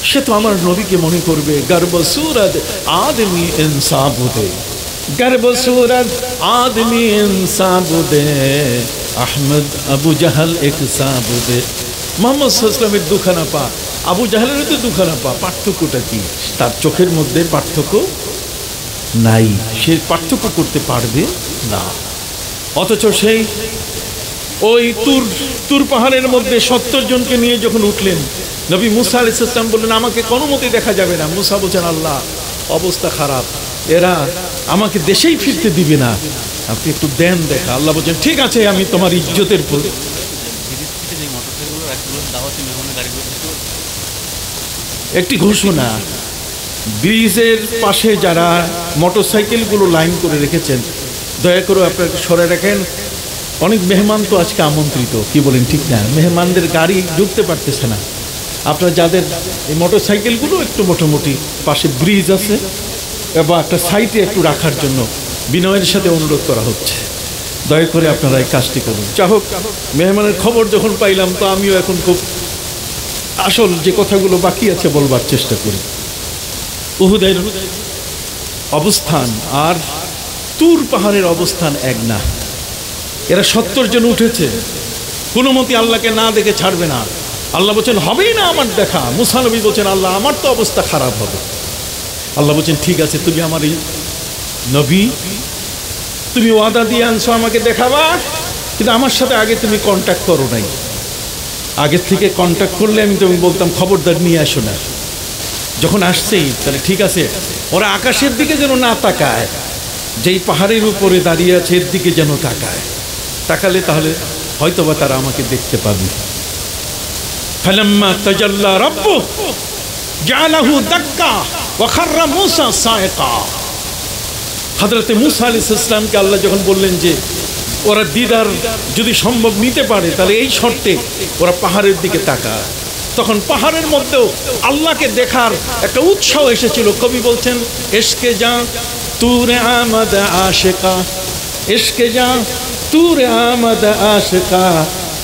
সে তো আমার নবীকে মনে করবে গর্ব সুরত আদমি ইনসাবুদে, গর্ব সুরত আদমি ইনসাবুদে, আহমদ আবু জাহল এক সাবুদে। মুহাম্মদ সাল্লাল্লাহু আলাইহি ওয়াসাল্লামের দুখানা পা, আবু জাহলের তো দুখানা পা, পার্থক্যটা কি? তার চোখের মধ্যে পার্থক্য নাই, সে পার্থক্য করতে পারবে না। অথচ সেই ওই তুর পাহাড়ের মধ্যে 70 জনকে নিয়ে যখন উঠলেন, নবী মুসা আলাইহিস সালাম বললেন আমাকে কোনো মতে দেখা যাবে না। মুসা বলছেন আল্লাহ অবস্থা খারাপ, এরা আমাকে দেশেই ফিরতে দিবে না, আপনি একটু দেন দেখা। আল্লাহ বলছেন ঠিক আছে, আমি তোমার ইজ্জতের একটি ঘোষণা। ব্রিজের পাশে যারা মোটরসাইকেলগুলো লাইন করে রেখেছেন, দয়া করে আপনারা সরে রাখেন। অনেক মেহমান তো আজকে আমন্ত্রিত, কি বলেন ঠিক না? মেহমানদের গাড়ি ঢুকতে পারতেছে না। আপনারা যাদের এই মোটরসাইকেলগুলো একটু মোটামুটি পাশে ব্রিজ আছে বা একটা সাইডে একটু রাখার জন্য বিনয়ের সাথে অনুরোধ করা হচ্ছে। দয়া করে আপনারা এই কাজটি করুন। যা হোক, মেহমানের খবর যখন পাইলাম তো আমিও এখন খুব আসল যে কথাগুলো বাকি আছে বলবার চেষ্টা করি। উহুদের অবস্থান আর তুর পাহাড়ের অবস্থান এক না। এরা 70 জন উঠেছে, কোনো মতে আল্লাহকে না দেখে ছাড়বে না। আল্লাহ বলছেন হবেই না আমার দেখা। মুসা নবী বলছেন আল্লাহ আমার তো অবস্থা খারাপ হবে। আল্লাহ বলছেন ঠিক আছে, তুমি আমার এই নবী, তুমি ওয়াদা দিয়ে আনছো আমাকে দেখাবা, কিন্তু আমার সাথে আগে তুমি কন্ট্যাক্ট করো নাই। আগের থেকে কন্ট্যাক্ট করলে আমি তুমি বলতাম খবরদার নিয়ে আসো না। যখন আসছেই তাহলে ঠিক আছে, ওরা আকাশের দিকে যেন না তাকায়, যেই পাহাড়ের উপরে দাঁড়িয়ে আছে এর দিকে যেন তাকায়। তাকালে তাহলে হয়তোবা তারা আমাকে দেখতে পাবে। ফালাম্মা তাজাল্লা রাব্বুহু জাআলাহু দাক্কা ওয়া খাররা মূসা সাইকা। হযরত মূসা আলাইহিস সালামকে আল্লাহ যখন বললেন যে ওরা দিদার যদি সম্ভব নিতে পারে তাহলে এই শর্তে ওরা পাহাড়ের দিকে তাকায়, তখন পাহাড়ের মধ্যেও আল্লাহকে দেখার একটা উৎসাহ এসেছিল। কবি বলছেন ইশকে যা তুরে আমদ আশিকা, ইশকে যা তুরে আমদ আশিকা,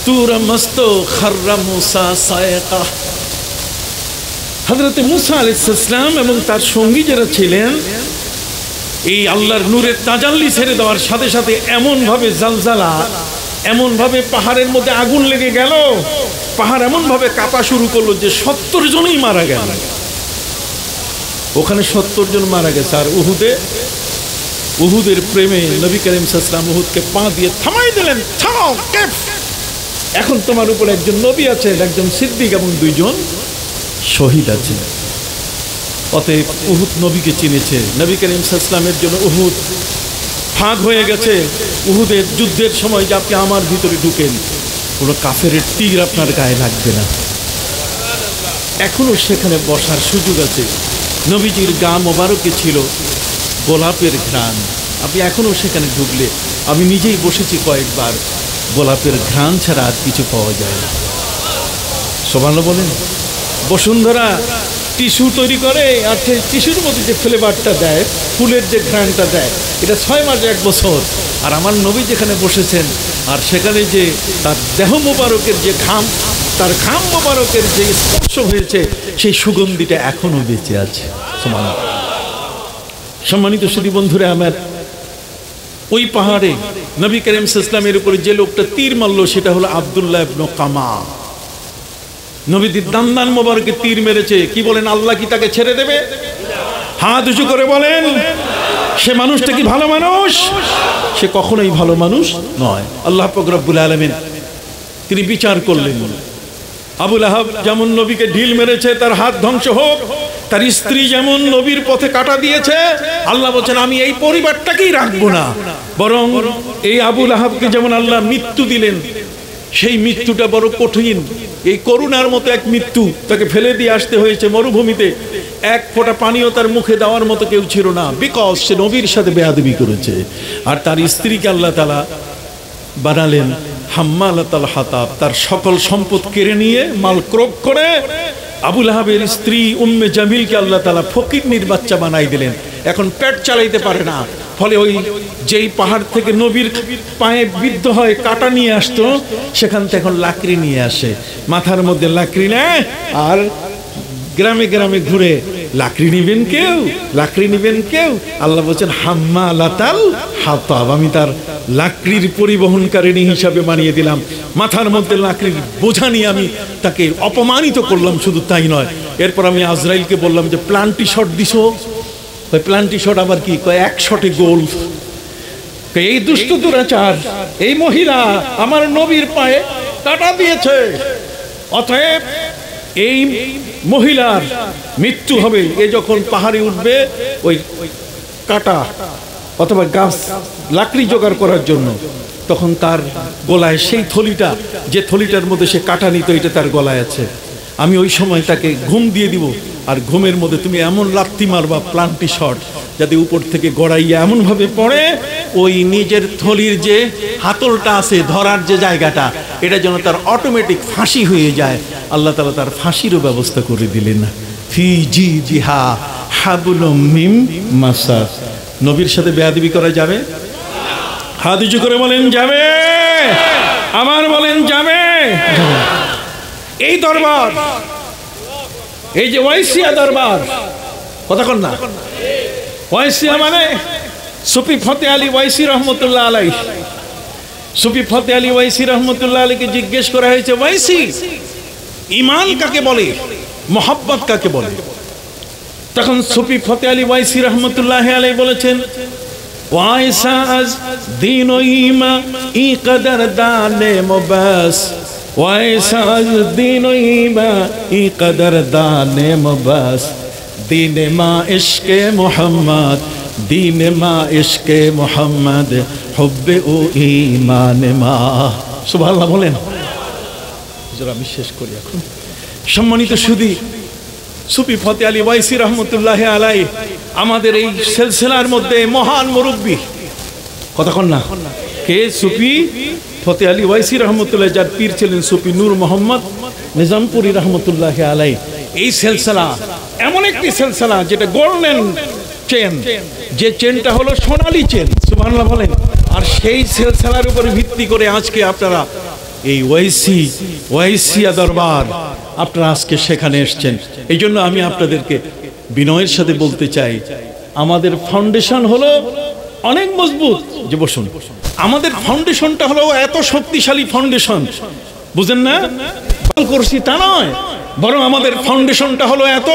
তুর মস্তো খর্রা মুসা সায়কা। হযরত মুসা আলাইহিস সালাম এবং তার সঙ্গী যারা ছিলেন, এই আল্লাহর নূরের তাজাল্লি ছেড়ে দেওয়ার সাথে সাথে এমন ভাবে জালজালা, এমন ভাবে পাহাড়ের মধ্যে আগুন লেগে গেল, পাহাড় এমন ভাবে কাঁপা শুরু করলো যে 70 জনই মারা গেল। ওখানে 70 জন মারা গেছে। আর উহুদের প্রেমে নবী করিম সাল্লাল্লাহু আলাইহি ওয়াসাল্লাম উহুদকে পা দিয়ে থামাই দিলেন, থামাও, কেফ, এখন তোমার উপর একজন নবী আছেন, একজন সিদ্দিক এবং 2 জন শহীদ আছে। অতএব উহুদ নবীকে চিনেছে। নবী করিম সাল্লাল্লাহু আলাইহি ওয়াসাল্লামের জন্য উহুদ ভাগ হয়ে গেছে। উহুদের যুদ্ধের সময় যে আপনি আমার ভিতরে ঢুকেন, কোনো কাফেরের তীর আপনার গায়ে লাগবে না। এখনো সেখানে বসার সুযোগ আছে। নবীজির গা মোবারকে ছিল গোলাপের ঘ্রাণ। আপনি এখনো সেখানে ঢুকলে, আমি নিজেই বসেছি কয়েকবার, গোলাপের ঘ্রাণ ছাড়া আর কিছু পাওয়া যায় না। সুবহানাল্লাহ বলেন। বসুন্ধরা টিস্যু তৈরি করে, আর সেই টিস্যুর মধ্যে যে ফ্লেভারটা দেয়, ফুলের যে ঘ্রাণটা দেয়, এটা 6 মাস 1 বছর। আর আমার নবী যেখানে বসেছেন, আর সেখানে যে তার দেহ মোবারকের যে ঘাম, তার ঘাম মোবারকের যে স্পর্শ হয়েছে, সেই সুগন্ধিটা এখনো বেঁচে আছে। সম্মানিত সুধী বন্ধুরা আমার, ওই পাহাড়ে নবী করিম সাল্লাল্লাহু আলাইহি ওয়াসাল্লামের উপরে যে লোকটা তীর মারলো, সেটা হলো আব্দুল্লাহ ইবনে কামা। নবীজির দান্দান মোবারকে তীর মেরেছে। কি বলেন, আল্লাহ কি তাকে ছেড়ে দেবে? হাত উঁচু করে বলেন, সে মানুষটা কি ভালো মানুষ? সে কখনোই ভালো মানুষ নয়। আল্লাহ পাক রব্বুল আলামিন তিনি বিচার করলেন, আবু লাহাব যেমন নবীকে ঢিল মেরেছে, তার হাত ধ্বংস হোক। তার স্ত্রী যেমন নবীর পথে কাটা দিয়েছে, আল্লাহ বলেন আমি এই পরিবারটাকেই রাখবো না, বরং এই আবু লাহাবকে যেমন আল্লাহ মৃত্যু দিলেন, সেই মৃত্যুটা বড় কঠিন। এই করুণার মতো এক মৃত্যু, তাকে ফেলে দিয়ে আসতে হয়েছে মরুভূমিতে। এক ফোঁটা পানিও তার মুখে দেওয়ার মতো কেউ ছিল না, বিকজ সে নবীর সাথে বেয়াদবি করেছে। আর তার স্ত্রীকে আল্লাহ তাআলা বানালেন হাম্মালাতাল হাতাব। তার সকল সম্পদ কেড়ে নিয়ে, মাল ক্রোক করে আবু লাহাবের স্ত্রী উম্মে জামিলকে আল্লাহ তাআলা ফকিরনির বাচ্চা বানাই দিলেন। এখন পেট চালাইতে পারে না। ফলে ওই যেই পাহাড় থেকে নবীর পায়ে বিদ্ধ হয় কাটা নিয়ে আসতো, সেখান থেকে এখন লাকড়ি নিয়ে আসে, মাথার মধ্যে লাকড়ি নেয়, আর গ্রামে গ্রামে ঘুরে লাকড়ি নিবেন কেউ, লাকড়ি নিবেন কেউ। আল্লাহ বলছেন হাম্মালাতাল হাতাব, আমি তার লাকড়ির পরিবহনকারিণী হিসাবে বানিয়ে দিলাম। মাথার মধ্যে লাকড়ির বোঝা নিয়ে আমি তাকে অপমানিত করলাম। শুধু তাই নয়, এরপর আমি আজরাইলকে বললাম যে প্লান্টি শট দিছো। ওই প্লান্টি শট আবার কি? কয় 1 শটে গোল। এই দুষ্ট দুরাচার, এই মহিলা আমার নবীর পায়ে কাটা দিয়েছে, অতএব এই মহিলার মৃত্যু হবে। এ যখন পাহাড়ে উঠবে, ওই কাটা অথবা গাছ লাকড়ি জোগাড় করার জন্য, তখন তার গলায় সেই থলিটা, যে থলিটার মধ্যে সে কাটা নিত, এটা তার গলায় আছে। আমি ওই সময় তাকে ঘুম দিয়ে দিব, আর ঘুমের মধ্যে তুমি এমন লাথি মারবা প্লান্টি শট, যাতে উপর থেকে গড়াইয়া এমনভাবে পড়ে ওই নিজের থলির যে হাতলটা আছে, ধরার যে জায়গাটা, এটা যেন তার অটোমেটিক ফাঁসি হয়ে যায়। আল্লাহ তাআলা তার ফাঁসিরও ব্যবস্থা করে দিলেন। ফি জিদিহা হাবলুম মিন মাসাদ। নবীর সাথে বেয়াদবি করা যাবে? হাত উঁচু করে বলেন যাবে। আমার বলেন যাবে। এই দরবার, এই যে ওয়াইসিয়া দরবার, কথা কন না, ওয়াইসিয়া মানে সুফি ফতে আলী ওয়াইসি রহমতুল্লাহ আলাইহি। সুফি ফতে আলী ওয়াইসি রহমতুল্লাহ আলাইকে জিজ্ঞেস করা হয়েছে, ওয়াইসি ঈমান কাকে বলে, মোহাব্বত কাকে বলে? তখন সুফি ফতে আলী ওয়াইসি রহমতুল্লাহ আলাইহি বলেছেন, ওয়াইসা আজ দিন ও ঈমান ই কদর দানে মুবাস, ওয়াইসা আজ দিন ও ঈমান ই কদর দানে মুবাস, দীনে মা ইশকে মোহাম্মদ, দীনে মা ইশকে মোহাম্মদ, হুব্বে ও ঈমান মা। সুবহানাল্লাহ বলেন। যারা আমি শেষ করি এখন। সম্মানিত সুধী, সুফি ফতে আলী ওয়াইসি রহমতুল্লাহ আলাইহি আমাদের এই সিলসিলার মধ্যে মহান মুরব্বী, কথা কন না, কে? সুফি ফতে আলী ওয়াইসি রহমতুল্লাহ, যার পীর ছিলেন সুফি নূর মোহাম্মদ নিজামপুরি রহমতুল্লাহ আলাইহি। এই সিলসিলা এমন একটি সিলসিলা যেটা গোল্ডেন চেন, যে চেনটা হলো সোনালী চেন। সুবহানাল্লাহ বলেন। আর সেই সিলসিলার উপরে ভিত্তি করে আজকে আপনারা এই ওয়াইসিয়া দরবার, আপনারা আজকে সেখানে এসেছেন। এই জন্য আমি আপনাদেরকে বিনয়ের সাথে বলতে চাই, আমাদের ফাউন্ডেশন হলো অনেক মজবুত। যে বসুন, আমাদের ফাউন্ডেশনটা হলো এত শক্তিশালী ফাউন্ডেশন, বুঝেন না? করছি তা নয়, বরং আমাদের ফাউন্ডেশনটা হলো এত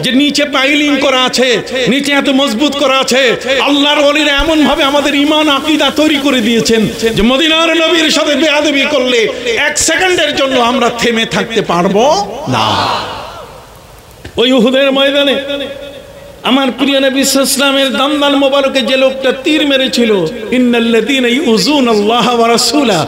যে নিচে পাইলিং করা আছে, নিচে এত মজবুত করা আছে। আল্লাহর ওলিরা এমন ভাবে আমাদের ঈমান আকীদা তৈরি করে দিয়েছেন যে মদিনার নবীর সাথে বেয়াদবি করলে 1 সেকেন্ডের জন্য আমরা থেমে থাকতে পারবো না। ওই উহুদের ময়দানে আমার প্রিয় নবী সাল্লাল্লাহু আলাইহি ওয়াসাল্লামের দান্দান মোবারকে যে লোকটা তীর মেরেছিল, ইন্নাল্লাযীনা ইউযুনাল্লাহ ওয়া রাসূলা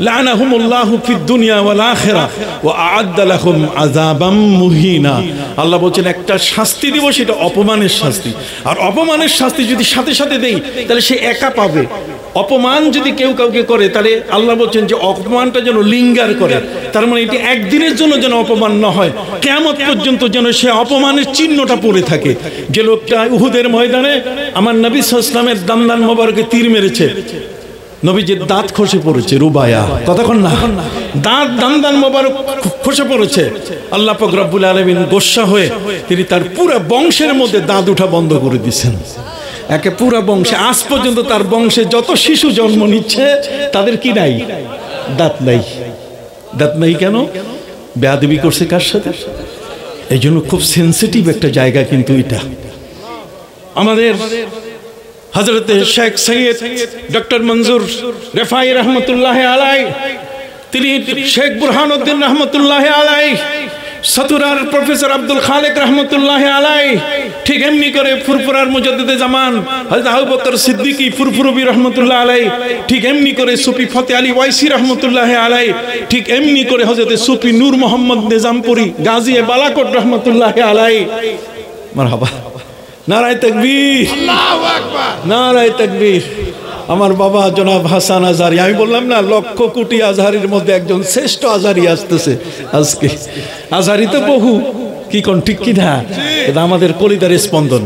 লা'নাহুমুল্লাহু ফিদ দুনিয়া ওয়াল আখিরাহ ওয়া আ'আদ্দা লাহুম আযাবাম মুহিনা। আল্লাহ বলেন একটা শাস্তি দিব, সেটা অপমানের শাস্তি। আর অপমানের শাস্তি যদি সাথে সাথে দেই তাহলে সে একা পাবে। অপমান যদি কেউ কাউকে করে তাহলে আল্লাহ বলছেন যে অপমানটা যেন লিঙ্গার করে, তার মানে এটি একদিনের জন্য যেন অপমান না হয়, কিয়ামত পর্যন্ত যেন সে অপমানের চিহ্নটা পড়ে থাকে। যে লোকটা উহুদের ময়দানে আমার নবী সাল্লাল্লাহু আলাইহি ওয়াসাল্লামের দান্দান মোবারকে তীর মেরেছে, নবীজির দাঁত খসে পড়েছে, রুবায়া কতক্ষণ না, দাঁত দান্দান মোবারক খসে পড়েছে। আল্লাহ পাক রব্বুল আলামিন গোসা হয়ে তিনি তার পুরো বংশের মধ্যে দাঁত উঠা বন্ধ করে দিয়েছেন। একে পুরো বংশে আজ পর্যন্ত তার বংশে যত শিশু জন্ম নিচ্ছে তাদের কি নাই, দাঁত নাই। দাঁত নাই কেন? বেয়াদবি করছে কার সাথে? এই জন্য খুব সেন্সিটিভ একটা জায়গা কিন্তু এটা। আমাদের হযরতে শেখ সৈয়দ ডক্টর মনজুর রেফাই রহমতুল্লাহ আলাই, তিনি শেখ বুরহানুদ্দিন রহমতুল্লাহ আলাই, সাতুরার প্রফেসর আব্দুল খালেক রহমতুল্লাহ আলাই, ঠিক এমনি করে ফুরফুরার মুজাদ্দিদে জামান হযরত আবু বকর সিদ্দিকী ফুরফুরবি রহমতুল্লাহ আলাই, ঠিক এমনি করে সুফি ফতে আলী ওয়াইসি রহমতুল্লাহ আলাই, ঠিক এমনি করে হযরত সুফি নূর মোহাম্মদ নিজামপুরি গাজী বালাকোট রহমতুল্লাহ আলাই। মারহাবা, নারায়ে তাকবীর, আল্লাহু আকবার, নারায়ে তাকবীর। আমার বাবা জনাব হাসান আজহারি, আমি বললাম না লক্ষ কোটি আজহারির মধ্যে একজন শ্রেষ্ঠ আজহারি আসতেছে আজকে। আজহারি তো বহু, কি কোন ঠিক কি না, এটা আমাদের কলিদার স্পন্দন।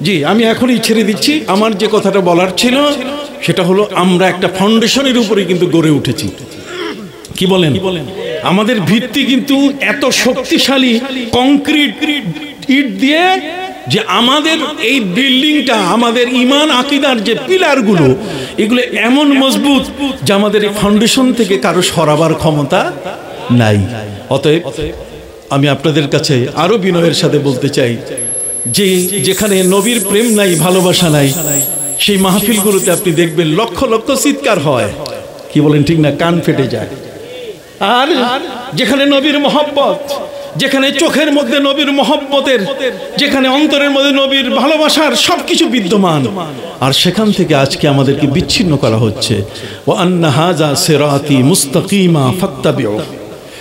জি, আমি এখনই ছেড়ে দিচ্ছি। আমার যে কথাটা বলার ছিল সেটা হলো আমরা একটা ফাউন্ডেশনের উপরে কিন্তু গড়ে উঠেছি। কি বলেন? আমাদের ভিত্তি কিন্তু এত শক্তিশালী কংক্রিট ইট দিয়ে যে আমাদের এই বিল্ডিংটা, আমাদের ঈমান আকীদার যে পিলারগুলো, এগুলো এমন মজবুত যে আমাদের এই ফাউন্ডেশন থেকে কারো সরাবার ক্ষমতা নাই। অতএব আমি আপনাদের কাছে আরো বিনয়ের সাথে বলতে চাই যে যেখানে নবীর প্রেম নাই, ভালোবাসা নাই, সেই মাহফিলগুলোতে আপনি দেখবেন লক্ষ লক্ষ চিৎকার হয়। কি বলেন ঠিক না? কান ফেটে যায়। আর যেখানে নবীর মহব্বত, যেখানে চোখের মধ্যে নবীর মহব্বতের, যেখানে অন্তরের মধ্যে নবীর ভালোবাসার সবকিছু বিদ্যমান, আর সেখান থেকে আজকে আমাদেরকে বিচ্ছিন্ন করা হচ্ছে। ওয়া আন্না হাযা সিরাতি মুস্তাকিমা ফাত্তাবিউ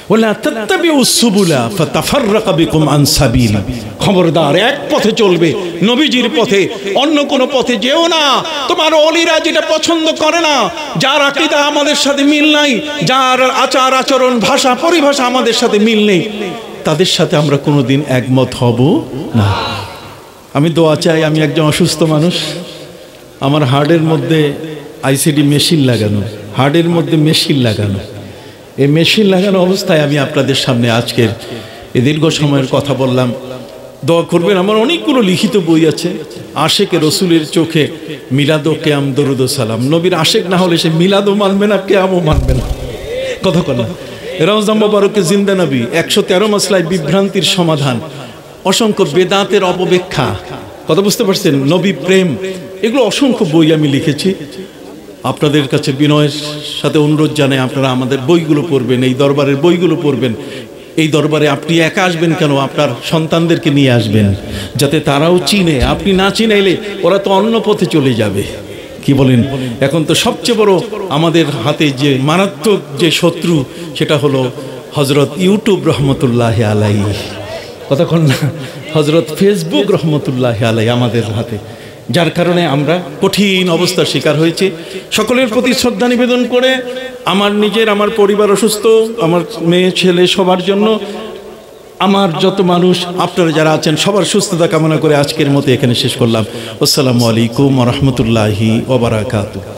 ওয়া লা তাত্তাবিউস সুবুলা ফাতাফাররাকা বিকুম আন সাবিলি। খবরদার, এক পথে চলবে, নবীজির পথে, অন্য কোনো পথে যেও না। তোমার ওলিরা যেটা পছন্দ করে না, যার আকীদা আমাদের সাথে মিল নাই, যার আচার আচরণ ভাষা পরিভাষা আমাদের সাথে মিল নেই, তাদের সাথে আমরা কোনোদিন একমত হব না। আমি দোয়া চাই, আমি একজন অসুস্থ মানুষ, আমার হার্টের মধ্যে আইসিডি মেশিন লাগানো, হার্টের মধ্যে মেশিন লাগানো, এই মেশিন লাগানো অবস্থায় আমি আপনাদের সামনে আজকের এই দীর্ঘ সময়ের কথা বললাম। দোয়া করবেন। আমার অনেকগুলো লিখিত বই আছে, আশেকে রসুলের চোখে, মিলাদ ও কেয়াম, দরুদ ও সালাম। নবীর আশেক না হলে সে মিলাদও মানবে না, কেয়ামও মানবে না। কথা বলা রমজান মোবারকে জিন্দা নবী, 113 মাসলায় বিভ্রান্তির সমাধান, অসংখ্য বেদাতের অপব্যাখ্যা, কথা বুঝতে পারছেন, নবী প্রেম, এগুলো অসংখ্য বই আমি লিখেছি। আপনাদের কাছে বিনয়ের সাথে অনুরোধ জানাই, আপনারা আমাদের বইগুলো পড়বেন, এই দরবারের বইগুলো পড়বেন। এই দরবারে আপনি একা আসবেন কেন, আপনার সন্তানদেরকে নিয়ে আসবেন, যাতে তারাও চিনে। আপনি না চিনাইলে ওরা তো অন্য পথে চলে যাবে। কি বলেন? এখন তো সবচেয়ে বড় আমাদের হাতে যে মারাত্মক যে শত্রু, সেটা হলো হযরত ইউটিউব রহমতুল্লাহ আলাই, কতক্ষণ না, হযরত ফেসবুক রহমতুল্লাহ আলাই আমাদের হাতে, যার কারণে আমরা কঠিন অবস্থার শিকার হয়েছি। সকলের প্রতি শ্রদ্ধা নিবেদন করে, আমার নিজের, আমার পরিবার অসুস্থ, আমার মেয়ে ছেলে সবার জন্য, আমার যত মানুষ আপনারা যারা আছেন সবার সুস্থতা কামনা করে আজকের মতো এখানে শেষ করলাম। আসসালামু আলাইকুম ওয়া রাহমাতুল্লাহি ওয়া বারাকাতুহু।